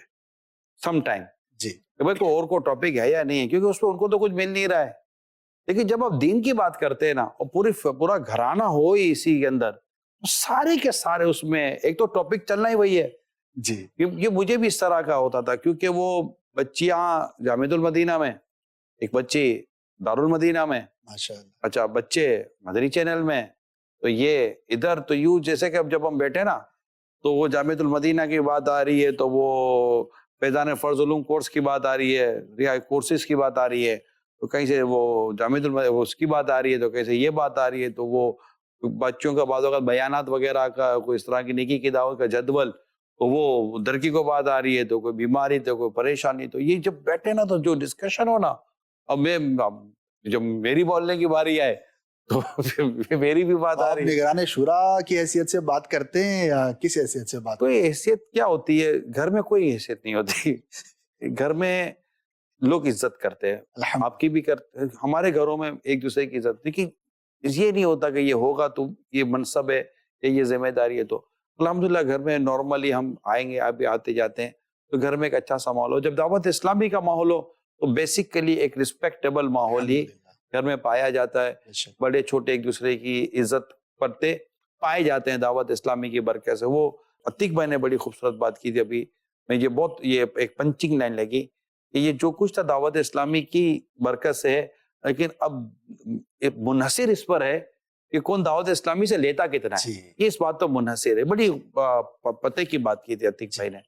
سم ٹائم جی، کہ بھائی کوئی اور کو ٹاپک ہے یا نہیں ہے، کیونکہ اس پہ ان کو تو کچھ مل نہیں رہا ہے۔ لیکن جب آپ دین کی بات کرتے ہیں نا، اور پورا گھرانہ ہو ہی اسی کے اندر، تو سارے کے سارے اس میں ایک تو ٹاپک چلنا ہی وہی ہے۔ جی، یہ مجھے بھی اس طرح کا ہوتا تھا، کیونکہ وہ بچیاں جامعۃ المدینہ میں، ایک بچی دارالمدینہ میں، ماشاءاللہ، اچھا بچے مدنی چینل میں، تو یہ ادھر تو یوں جیسے کہ اب جب ہم بیٹھے نا تو وہ جامعۃ المدینہ کی بات آ رہی ہے، تو وہ فیضان فرض علوم کورس کی بات آ رہی ہے، ریا کورسز کی بات آ رہی ہے، تو کہیں سے وہ جامعۃ اس کی بات آ رہی ہے، تو کہیں سے یہ بات آ رہی ہے، تو وہ بچوں کا بعض اوقات بیانات وغیرہ کا کوئی اس طرح کی نیکی کی دعوت کا جدول، تو وہ درکی کو بات آ رہی ہے، تو کوئی بیماری، تو کوئی پریشانی، تو یہ جب بیٹھے نا تو جو ڈسکشن ہو نا، اب جب میری بولنے کی باری آئے تو میری بھی بات آ آپ رہی ہے۔ نگران شورا کی حیثیت سے بات کرتے ہیں یا کس حیثیت سے بات؟ کوئی حیثیت کیا ہوتی ہے گھر میں؟ کوئی حیثیت نہیں ہوتی، گھر میں لوگ عزت کرتے ہیں، آپ کی بھی کرتے ہیں، ہمارے گھروں میں ایک دوسرے کی عزت، لیکن یہ نہیں ہوتا کہ یہ ہوگا تو یہ منصب ہے یا یہ ذمہ داری ہے۔ تو الحمدللہ گھر میں نارملی ہم آئیں گے، آپ بھی آتے جاتے ہیں، تو گھر میں ایک اچھا سا ماحول ہو۔ جب دعوت اسلامی کا ماحول ہو تو بیسیکلی ایک رسپیکٹیبل ماحول ہی گھر میں پایا جاتا ہے، بڑے چھوٹے ایک دوسرے کی عزت کرتے پائے جاتے ہیں دعوت اسلامی کی برکت سے۔ وہ عتیق بھائی نے بڑی خوبصورت بات کی تھی ابھی، میں یہ ایک پنچنگ لائن لگی کہ یہ جو کچھ تھا دعوت اسلامی کی برکت سے ہے، لیکن اب منحصر اس پر ہے کہ کون دعوت اسلامی سے لیتا کتنا ہے، یہ اس بات تو منحصر ہے۔ بڑی پتے کی بات کی تھی عتیق بھائی نے۔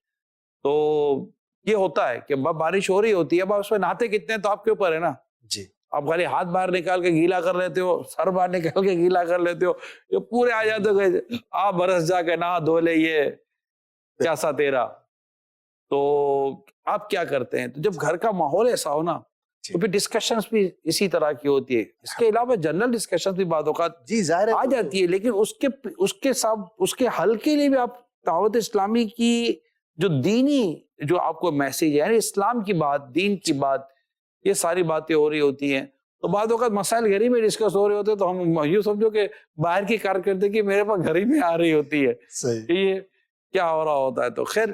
تو یہ ہوتا ہے کہ بارش ہو رہی ہوتی ہے، اب آپ اس میں نہاتے کتنے ہیں تو آپ کے اوپر ہے نا، جی، آپ خالی ہاتھ باہر نکال کے گیلا کر لیتے ہو، سر باہر نکال کے گیلا کر لیتے ہو، یہ پورے آ جاتے ہو کہ آپ برس جا کے نہا دھو لے، یہ کیسا تیرا۔ تو آپ کیا کرتے ہیں؟ تو جب گھر کا ماحول ایسا ہو نا تو پھر ڈسکشنز بھی اسی طرح کی ہوتی ہے. اس کے علاوہ جنرل ڈسکشنز بھی بعض اوقات جی ظاہر آ جاتی ہے, لیکن اس کے حل کے لیے بھی آپ دعوت اسلامی کی جو دینی جو آپ کو میسیج ہے, یعنی اسلام کی بات, دین کی بات, یہ ساری باتیں ہو رہی ہوتی ہیں. تو بعض اوقات مسائل گھر ہی میں ڈسکس ہو رہے ہوتے ہیں تو ہم یوں سمجھو کہ باہر کی کارکردگی میرے پاس گھر ہی میں آ رہی ہوتی ہے کہ یہ کیا ہو رہا ہوتا ہے. تو خیر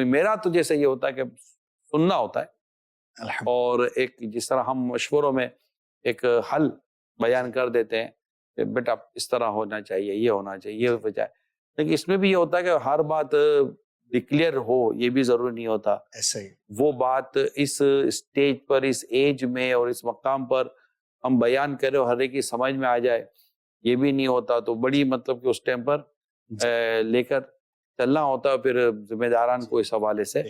میرا تو جیسے یہ ہوتا ہے کہ سننا ہوتا ہے, اور ایک جس طرح ہم مشوروں میں ایک حل بیان کر دیتے ہیں کہ بیٹا اس طرح ہونا چاہیے, یہ ہونا چاہیے, یہ وجہ ہے, لیکن اس میں بھی یہ ہوتا ہے کہ ہر بات ڈکلیئر ہو یہ بھی ضروری نہیں ہوتا. ایسا ہی وہ بات اس اسٹیج پر, اس ایج میں اور اس مقام پر ہم بیان کریں اور ہر ایک کی سمجھ میں آ جائے, یہ بھی نہیں ہوتا. تو بڑی مطلب کہ اس ٹائم پر لے کر چلنا ہوتا ہے پھر ذمہ داران کو اس حوالے سے.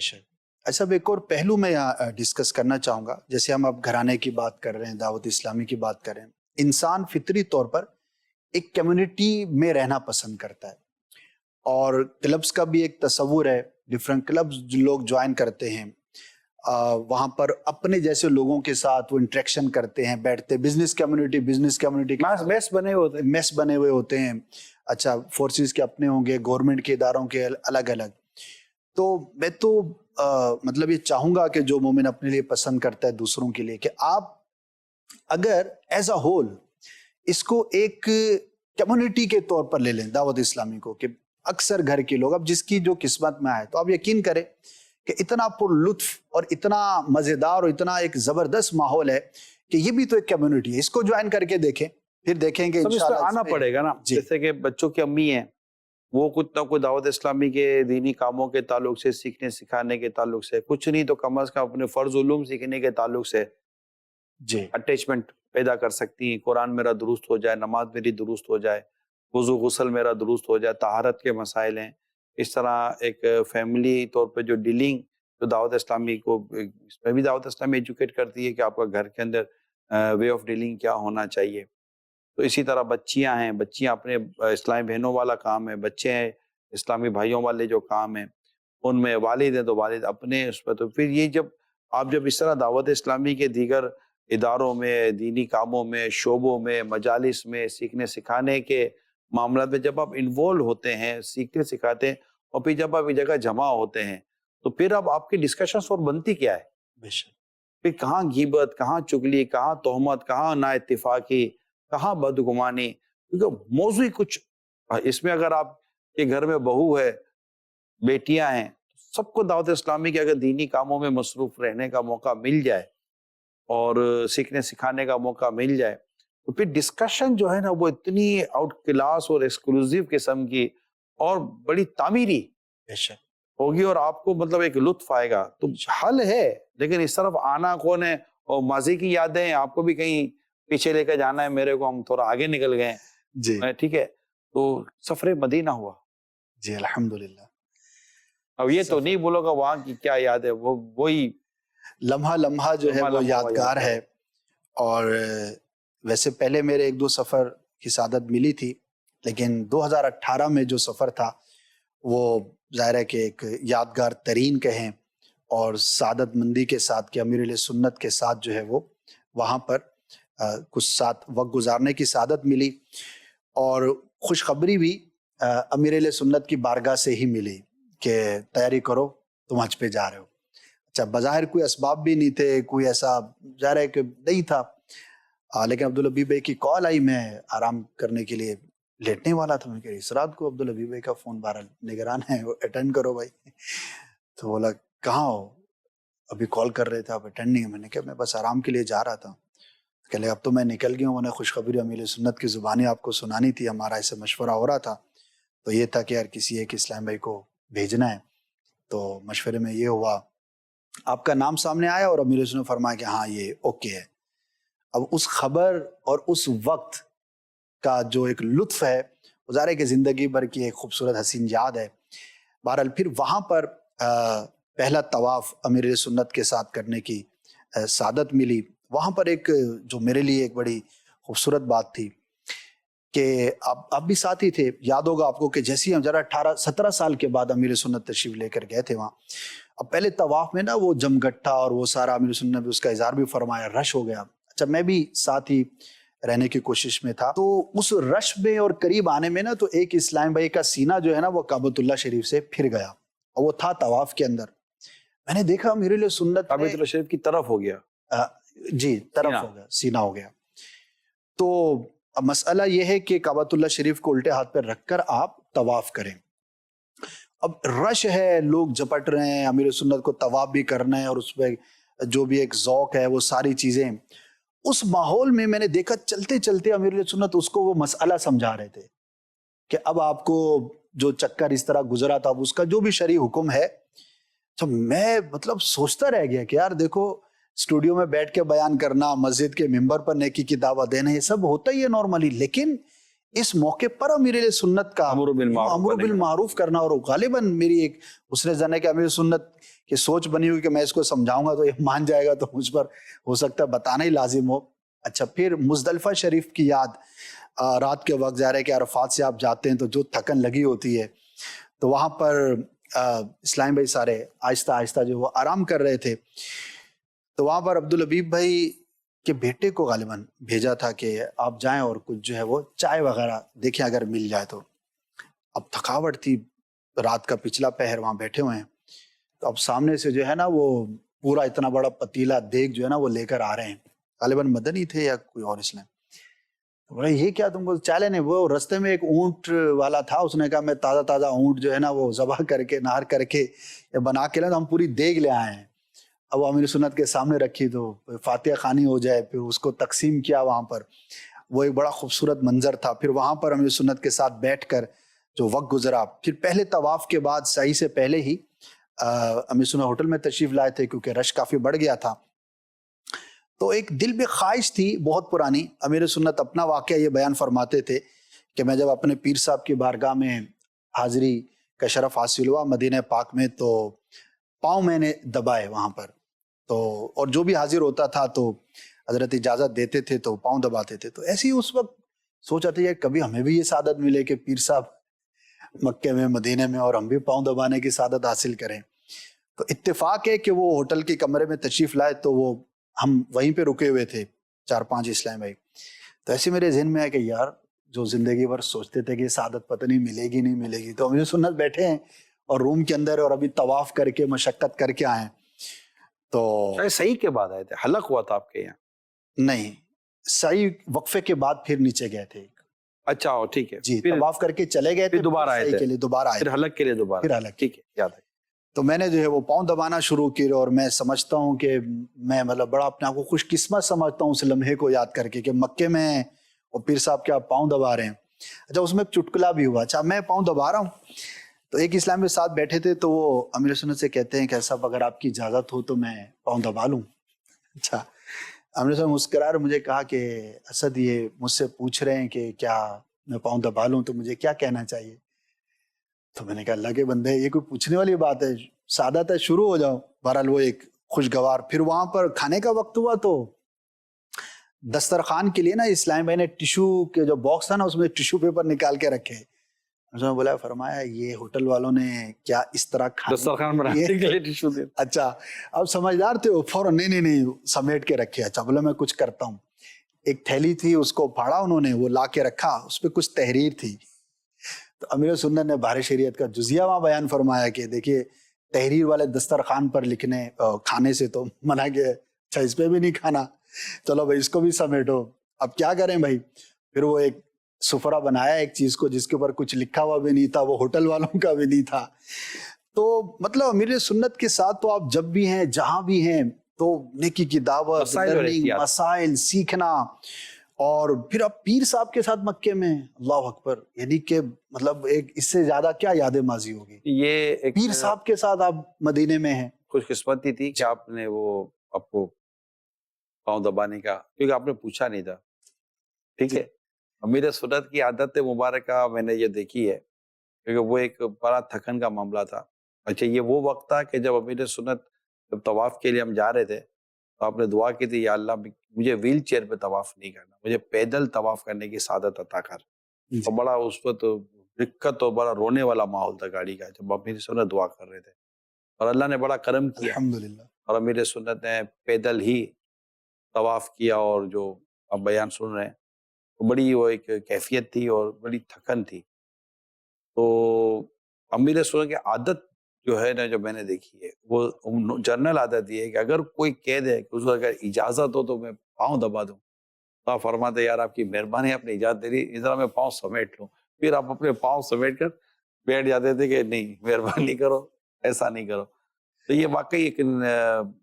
اچھا, ایک اور پہلو میں یہاں ڈسکس کرنا چاہوں گا. جیسے ہم اب گھرانے کی بات کر رہے ہیں, دعوت اسلامی کی بات کر رہے ہیں. انسان فطری طور پر ایک کمیونٹی میں رہنا پسند کرتا ہے, اور کلبس کا بھی ایک تصور ہے. ڈفرینٹ کلبس جو لوگ جوائن کرتے ہیں, وہاں پر اپنے جیسے لوگوں کے ساتھ وہ انٹریکشن کرتے ہیں, بیٹھتے. بزنس کمیونٹی میس بنے ہوتے ہیں, میس بنے ہوئے ہوتے ہیں. اچھا, فورسز کے اپنے ہوں گے, گورنمنٹ کے اداروں کے الگ الگ. تو میں تو مطلب یہ چاہوں گا کہ جو مومن اپنے لیے پسند کرتا ہے دوسروں کے لیے, کہ آپ اگر ایز اے ہول اس کو ایک کمیونٹی کے طور پر لے لیں دعوت اسلامی کو, کہ اکثر گھر کے لوگ اب جس کی جو قسمت میں آئے, تو آپ یقین کریں کہ اتنا پر لطف اور اتنا مزیدار اور اتنا ایک زبردست ماحول ہے کہ یہ بھی تو ایک کمیونٹی ہے. اس کو جوائن کر کے دیکھیں, پھر دیکھیں کہ انشاءاللہ آنا پڑے گا نا. جیسے کہ بچوں کی امی ہیں, وہ کچھ نہ کچھ دعوت اسلامی کے دینی کاموں کے تعلق سے, سیکھنے سکھانے کے تعلق سے, کچھ نہیں تو کم از کم اپنے فرض علوم سیکھنے کے تعلق سے جی اٹیچمنٹ پیدا کر سکتی ہیں. قرآن میرا درست ہو جائے, نماز میری درست ہو جائے, وضو غسل میرا درست ہو جائے, طہارت کے مسائل ہیں. اس طرح ایک فیملی طور پہ جو ڈیلنگ جو دعوت اسلامی کو, اس میں بھی دعوت اسلامی ایجوکیٹ کرتی ہے کہ آپ کا گھر کے اندر وے آف ڈیلنگ کیا ہونا چاہیے. تو اسی طرح بچیاں ہیں, بچیاں اپنے اسلامی بہنوں والا کام ہے, بچے ہیں اسلامی بھائیوں والے جو کام ہیں ان میں, والد ہیں تو والد اپنے اس پہ. تو پھر یہ جب اس طرح دعوت اسلامی کے دیگر اداروں میں, دینی کاموں میں, شعبوں میں, مجالس میں, سیکھنے سکھانے کے معاملات میں جب آپ انوالو ہوتے ہیں, سیکھتے سکھاتے ہیں, اور پھر جب آپ ایک جگہ جمع ہوتے ہیں, تو پھر اب آپ کی ڈسکشنز اور بنتی کیا ہے؟ بے شک. پھر کہاں غیبت, کہاں چگلی, کہاں تہمت, کہاں نا اتفاقی, کہاں بدگمانی, کیونکہ موضوع کچھ اس میں. اگر آپ کے گھر میں بہو ہے, بیٹیاں ہیں, سب کو دعوت اسلامی کے اگر دینی کاموں میں مصروف رہنے کا موقع مل جائے اور سیکھنے سکھانے کا موقع مل جائے, تو پھر ڈسکشن جو ہے نا وہ اتنی آؤٹ کلاس اور ایکسکلوزیو قسم کی اور بڑی تعمیری ہوگی, اور آپ کو مطلب ایک لطف آئے گا. تو حل ہے, لیکن اس طرف آنا کون ہے, اور ماضی کی یادیں آپ کو بھی کہیں پیچھے لے کے جانا ہے, میرے کو ہم تھوڑا آگے نکل گئے جی ٹھیک ہے. تو سفر مدینہ ہوا جی الحمدللہ. اب یہ تو نہیں بولو گا وہاں کی کیا یاد ہے, وہی لمحہ جو ہے وہ یادگار ہے. اور ویسے پہلے میرے 1-2 سفر کی سعادت ملی تھی, لیکن 2018 میں جو سفر تھا وہ ظاہر ہے کہ ایک یادگار ترین کہیں, اور سعادت مندی کے ساتھ کہ امیر علیہ سنت کے ساتھ جو ہے وہ وہاں پر کچھ ساتھ وقت گزارنے کی سعادت ملی. اور خوشخبری بھی امیر علیہ سنت کی بارگاہ سے ہی ملی کہ تیاری کرو تم حج پہ جا رہے ہو. اچھا, بظاہر کوئی اسباب بھی نہیں تھے, کوئی ایسا ظاہر ہے کہ نہیں تھا, لیکن عبدالحبیب بھائی کی کال آئی, میں آرام کرنے کے لیے لیٹنے والا تھا. میں کہہ رہی اس رات کو عبدالحبیب بھائی کا فون بہرحال نگران ہے, وہ اٹینڈ کرو بھائی. تو بولا کہاں ہو, ابھی کال کر رہے تھے آپ اٹینڈ نہیں. میں نے کہا میں بس آرام کے لیے جا رہا تھا. کہ لے اب تو میں نکل گیا ہوں, انہیں خوشخبری امیر سنت کی زبانی آپ کو سنانی تھی, ہمارا ایسے مشورہ ہو رہا تھا. تو یہ تھا کہ یار کسی ایک اسلام بھائی کو بھیجنا ہے. تو مشورے میں یہ ہوا, آپ کا نام سامنے آیا اور امیر سنت نے فرمایا کہ ہاں یہ اوکے ہے. اب اس خبر اور اس وقت کا جو ایک لطف ہے, ظاہر ہے کہ زندگی بھر کی ایک خوبصورت حسین یاد ہے. بہرحال پھر وہاں پر پہلا طواف امیر سنت کے ساتھ کرنے کی سعادت ملی. وہاں پر ایک جو میرے لیے ایک بڑی خوبصورت بات تھی کہ آپ بھی ساتھی تھے, یاد ہوگا آپ کو کہ جیسے ہم ذرا 18-17 سال کے بعد امیر سنت تشریف لے کر گئے تھے وہاں, اب پہلے طواف میں نا وہ جمگٹھا اور وہ سارا امیر سنت نے بھی اس کا اظہار بھی فرمایا، رش ہو گیا. اچھا میں بھی ساتھ ہی رہنے کی کوشش میں تھا، تو اس رش میں اور قریب آنے میں نا تو ایک اسلام بھائی کا سینہ جو ہے نا وہ کعبۃ اللہ شریف سے پھر گیا، اور وہ تھا طواف کے اندر. میں نے دیکھا امیر علیہ سنت کعبۃ اللہ شریف کی طرف ہو گیا. جی طرف سینہ. ہو گیا، سینہ ہو گیا. تو اب مسئلہ یہ ہے کہ کعبۃ اللہ شریف کو الٹے ہاتھ پر رکھ کر آپ طواف کریں. اب رش ہے، لوگ جپٹ رہے ہیں، امیر سنت کو طواف بھی کرنا ہے اور اس پہ جو بھی ایک ذوق ہے وہ ساری چیزیں. اس ماحول میں میں نے دیکھا چلتے چلتے امیر علیہ سنت اس کو وہ مسئلہ سمجھا رہے تھے کہ اب آپ کو جو چکر اس طرح گزرا تھا اس کا جو بھی شرعی حکم ہے. تو میں مطلب سوچتا رہ گیا کہ یار دیکھو اسٹوڈیو میں بیٹھ کے بیان کرنا، مسجد کے ممبر پر نیکی کی دعوت دینا، یہ سب ہوتا ہی ہے نارملی، لیکن اس موقع پر امیر علیہ سنت کا امر بالمعروف کرنا، اور غالباً میری ایک حسن ظن ہے کہ امیر سنت کی سوچ بنی ہوئی کہ میں اس کو سمجھاؤں گا تو یہ مان جائے گا، تو مجھ پر ہو سکتا ہے بتانا ہی لازم ہو. اچھا پھر مزدلفہ شریف کی یاد، رات کے وقت ظاہر ہے کہ عرفات سے آپ جاتے ہیں تو جو تھکن لگی ہوتی ہے، تو وہاں پر اسلام بھائی سارے آہستہ آہستہ جو وہ آرام کر رہے تھے. تو وہاں پر عبدالحبیب بھائی کے بیٹے کو غالباً بھیجا تھا کہ آپ جائیں اور کچھ جو ہے وہ چائے وغیرہ دیکھیں اگر مل جائے تو. اب تھکاوٹ تھی، رات کا پچھلا پہر وہاں بیٹھے ہوئے ہیں، تو اب سامنے سے جو ہے نا وہ پورا اتنا بڑا پتیلا دیگ جو ہے نا وہ لے کر آ رہے ہیں. غالباً مدنی تھے یا کوئی اور اسلام. بولے یہ کیا تم کو چائے لینے؟ وہ رستے میں ایک اونٹ والا تھا، اس نے کہا میں تازہ تازہ اونٹ جو ہے نا وہ ذبح کر کے نہار کر کے یا بنا کے ہم پوری دیگ لے آئے ہیں. اب وہ امیر سنت کے سامنے رکھی تو فاتحہ خوانی ہو جائے، پھر اس کو تقسیم کیا وہاں پر. وہ ایک بڑا خوبصورت منظر تھا. پھر وہاں پر امیر سنت کے ساتھ بیٹھ کر جو وقت گزرا، پھر پہلے طواف کے بعد سعی سے پہلے ہی امیر سنت ہوٹل میں تشریف لائے تھے کیونکہ رش کافی بڑھ گیا تھا. تو ایک دل میں خواہش تھی بہت پرانی. امیر سنت اپنا واقعہ یہ بیان فرماتے تھے کہ میں جب اپنے پیر صاحب کی بارگاہ میں حاضری کا شرف حاصل ہوا مدینہ پاک میں، تو پاؤں میں نے دبائے وہاں پر، تو اور جو بھی حاضر ہوتا تھا تو حضرت اجازت دیتے تھے تو پاؤں دباتے تھے. تو ایسے ہی اس وقت سوچا تھا کہ کبھی ہمیں بھی یہ سعادت ملے کہ پیر صاحب مکے میں مدینے میں اور ہم بھی پاؤں دبانے کی سعادت حاصل کریں. تو اتفاق ہے کہ وہ ہوٹل کے کمرے میں تشریف لائے تو وہ ہم وہیں پہ رکے ہوئے تھے 4-5 اسلام بھائی. تو ایسے میرے ذہن میں ہے کہ یار جو زندگی بھر سوچتے تھے کہ سعادت پتہ نہیں ملے گی نہیں ملے گی، تو امیر سنت بیٹھے ہیں اور روم کے اندر اور ابھی طواف کر کے مشقت کر کے آئے. تو صحیح کے بعد آئے تھے، حلق ہوا تھا آپ کے یہاں؟ نہیں، صحیح وقفے کے بعد پھر نیچے گئے تھے. اچھا ٹھیک ہے، جی پھر طواف کر کے چلے گئے تھے، پھر دوبارہ آئے تھے، کے لیے دوبارہ آئے، پھر حلق کے لیے دوبارہ، پھر حلق. ٹھیک ہے یاد ہے. تو میں نے جو ہے وہ پاؤں دبانا شروع کی، اور میں سمجھتا ہوں کہ میں مطلب بڑا اپنے آپ کو خوش قسمت سمجھتا ہوں اس لمحے کو یاد کر کے کہ مکے میں وہ پیر صاحب کے آپ پاؤں دبا رہے ہیں. اچھا اس میں ایک چٹکلا بھی ہوا. اچھا میں پاؤں دبا رہا ہوں تو ایک اسلام کے ساتھ بیٹھے تھے، تو وہ امیر سنت سے کہتے ہیں کہ صاحب اگر آپ کی اجازت ہو تو میں پاؤں دبا لوں. اچھا امیر سنت مسکرا اور مجھے کہا کہ اسد یہ مجھ سے پوچھ رہے ہیں کہ کیا میں پاؤں دبا لوں تو مجھے کیا کہنا چاہیے. تو میں نے کہا اللہ کے بندے یہ کوئی پوچھنے والی بات ہے، سعادت ہے، شروع ہو جاؤ. بہرحال وہ ایک خوشگوار. پھر وہاں پر کھانے کا وقت ہوا تو دسترخوان کے لیے نا اسلام بھائی نے ٹیشو کے جو باکس تھا نا اس میں ٹیشو پیپر نکال کے رکھے. بولا فرمایا یہ ہوٹل والوں نے کیا اس طرح دسترخوان بنانے کے لیے ٹیشو دے. اچھا اب سمجھدار تھے وہ فوراً نہیں سمیٹ کے رکھے. اچھا بولا میں کچھ کرتا ہوں. ایک تھیلی تھی اس کو پھاڑا انہوں نے، وہ لا کے رکھا، اس پہ کچھ تحریر تھی. تو امیر سنت نے بحر شریعت کا جزیہ وہاں بیان فرمایا کہ دیکھیے تحریر والے دسترخوان پر لکھنے کھانے سے تو منع کیا ہے. اچھا اس پہ بھی نہیں کھانا، چلو بھائی اس کو بھی سمیٹو. اب کیا کریں بھائی. پھر وہ ایک سفرہ بنایا ایک چیز کو جس کے اوپر کچھ لکھا ہوا بھی نہیں تھا، وہ ہوٹل والوں کا بھی نہیں تھا. تو مطلب امیر سنت کے ساتھ تو آپ جب بھی ہیں جہاں بھی ہیں تو نیکی کی دعوت، مسائل سیکھنا. اور پھر اب پیر صاحب کے ساتھ مکے میں، اللہ اکبر، یعنی کہ مطلب ایک اس سے زیادہ کیا یاد ماضی ہوگی. یہ پیر صاحب کے ساتھ آپ مدینے میں ہیں. خوش قسمتی تھی کہ آپ نے وہ آپ کو پاؤں دبانے کا، کیونکہ آپ نے پوچھا نہیں تھا. ٹھیک ہے، امیر سنت کی عادت مبارکہ میں نے یہ دیکھی ہے کیونکہ وہ ایک بڑا تھکن کا معاملہ تھا. اچھا یہ وہ وقت تھا کہ جب امیر سنت جب طواف کے لیے ہم جا رہے تھے تو آپ نے دعا کی تھی، یا اللہ مجھے ویل چیئر پہ طواف نہیں کرنا، مجھے پیدل طواف کرنے کی سعادت عطا کر. اور بڑا اس وقت دقت اور بڑا رونے والا ماحول تھا گاڑی کا جب امیر سنت دعا کر رہے تھے. اور اللہ نے بڑا کرم کیا الحمدللہ. اور امیر سنت نے پیدل ہی طواف کیا، اور جو اب بیان سن رہے ہیں وہ بڑی وہ ایک کیفیت تھی اور بڑی تھکن تھی. تو امیر سنت کی عادت جو ہے نا، جو میں نے دیکھی ہے، وہ جنرل عادت یہ ہے کہ اگر کوئی کہہ دے کہ اس کو اگر اجازت ہو تو میں پاؤں دبا دوں، تو آپ فرماتے یار آپ کی مہربانی ہے، آپ نے اجازت دے دی، ذرا میں پاؤں سمیٹ لوں. پھر آپ اپنے پاؤں سمیٹ کر بیٹھ جاتے تھے کہ نہیں مہربانی کرو، ایسا نہیں کرو. تو یہ واقعی ایک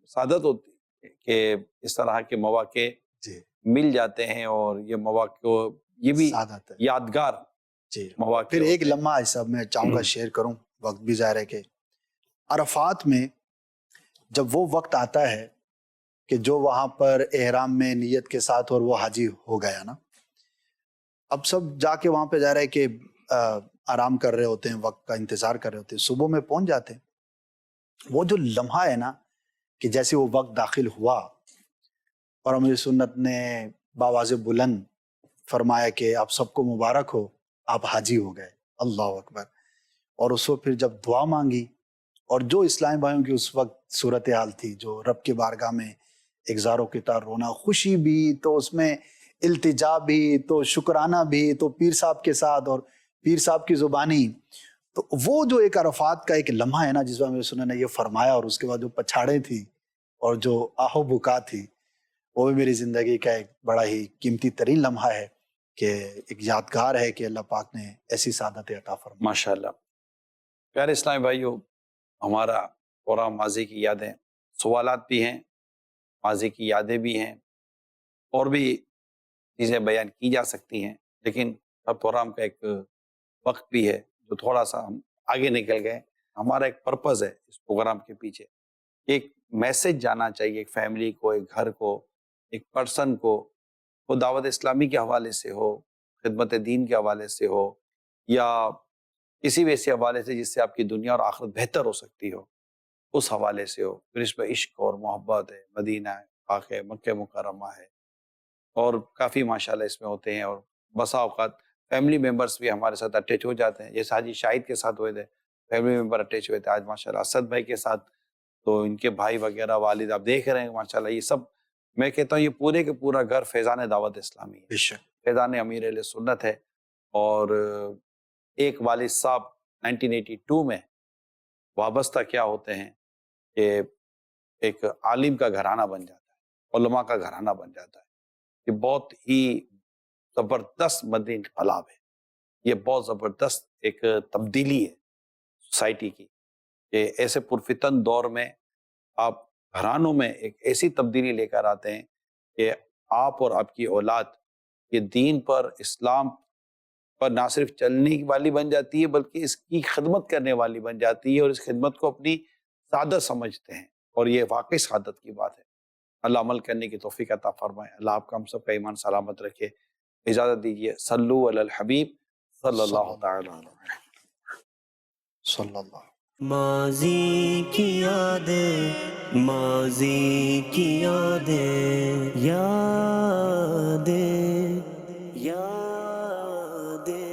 سعادت ہوتی ہے کہ اس طرح کے مواقع جی مل جاتے ہیں، اور یہ مواقع یہ بھی سعادت ہے. یادگار جی. مواقع پھر ایک ہوتے ہیں. لمحہ صاحب میں چاہوں گا شیئر کروں، وقت بھی ظاہر ہے کہ عرفات میں جب وہ وقت آتا ہے کہ جو وہاں پر احرام میں نیت کے ساتھ اور وہ حاجی ہو گیا نا، اب سب جا کے وہاں پہ ظاہر ہے کہ آرام کر رہے ہوتے ہیں، وقت کا انتظار کر رہے ہوتے ہیں، صبح میں پہنچ جاتے ہیں. وہ جو لمحہ ہے نا کہ جیسے وہ وقت داخل ہوا اور امیر سنت نے باواز بلند فرمایا کہ آپ سب کو مبارک ہو، آپ حاجی ہو گئے. اللہ اکبر. اور اس وقت پھر جب دعا مانگی، اور جو اسلام بھائیوں کی اس وقت صورتحال تھی، جو رب کے بارگاہ میں ایک زاروں کی طرح رونا، خوشی بھی تو اس میں التجا بھی تو شکرانہ بھی تو پیر صاحب کے ساتھ اور پیر صاحب کی زبانی. تو وہ جو ایک عرفات کا ایک لمحہ ہے نا جس میں سننے نے یہ فرمایا، اور اس کے بعد جو پچھاڑیں تھی اور جو آہو بکا تھی، وہ بھی میری زندگی کا ایک بڑا ہی قیمتی ترین لمحہ ہے کہ ایک یادگار ہے کہ اللہ پاک نے ایسی سعادت عطا فرمائی. ماشاءاللہ. پیارے اسلامی بھائیو، ہمارا پورا ماضی کی یادیں، سوالات بھی ہیں، ماضی کی یادیں بھی ہیں، اور بھی چیزیں بیان کی جا سکتی ہیں، لیکن اب پروگرام کا ایک وقت بھی ہے جو تھوڑا سا ہم آگے نکل گئے. ہمارا ایک پرپز ہے اس پروگرام کے پیچھے، ایک میسج جانا چاہیے ایک فیملی کو، ایک گھر کو، ایک پرسن کو، وہ دعوت اسلامی کے حوالے سے ہو، خدمت دین کے حوالے سے ہو، یا کسی بھی ایسے حوالے سے جس سے آپ کی دنیا اور آخرت بہتر ہو سکتی ہو، اس حوالے سے ہو. پھر اس میں عشق اور محبت ہے، مدینہ ہے، پاک ہے، مکہ مکرمہ ہے، اور کافی ماشاءاللہ اس میں ہوتے ہیں. اور بسا اوقات فیملی ممبرس بھی ہمارے ساتھ اٹیچ ہو جاتے ہیں، جیسے حاجی شاہد کے ساتھ ہوئے تھے، فیملی ممبر اٹیچ ہوئے تھے. آج ماشاءاللہ اسد بھائی کے ساتھ، تو ان کے بھائی وغیرہ، والد آپ دیکھ رہے ہیں ماشاءاللہ. یہ سب میں کہتا ہوں یہ پورے کے پورا گھر فیضان دعوت اسلامی ہے، بے شک. فیضان امیر اہل سنت ہے. اور ایک والد صاحب 1982 میں وابستہ کیا ہوتے ہیں کہ ایک عالم کا گھرانہ بن جاتا ہے، علماء کا گھرانہ بن جاتا ہے. یہ بہت ہی زبردست مدنی انقلاب ہے، یہ بہت زبردست ایک تبدیلی ہے سوسائٹی کی، کہ ایسے پرفتن دور میں آپ گھرانوں میں ایک ایسی تبدیلی لے کر آتے ہیں کہ آپ اور آپ کی اولاد یہ دین پر، اسلام پر نہ صرف چلنے والی بن جاتی ہے بلکہ اس کی خدمت کرنے والی بن جاتی ہے، اور اس خدمت کو اپنی سعادت سمجھتے ہیں. اور یہ واقعی سعادت کی بات ہے. اللہ عمل کرنے کی توفیق عطا فرمائے. اللہ آپ کا ہم سب کا ایمان سلامت رکھے. اجازت دیجیے. صلو علی الحبیب صلی اللہ تعالی علیہ وسلم. صلی اللہ. ماضی کی یادیں، ماضی کی یادیں، یادیں، یادیں.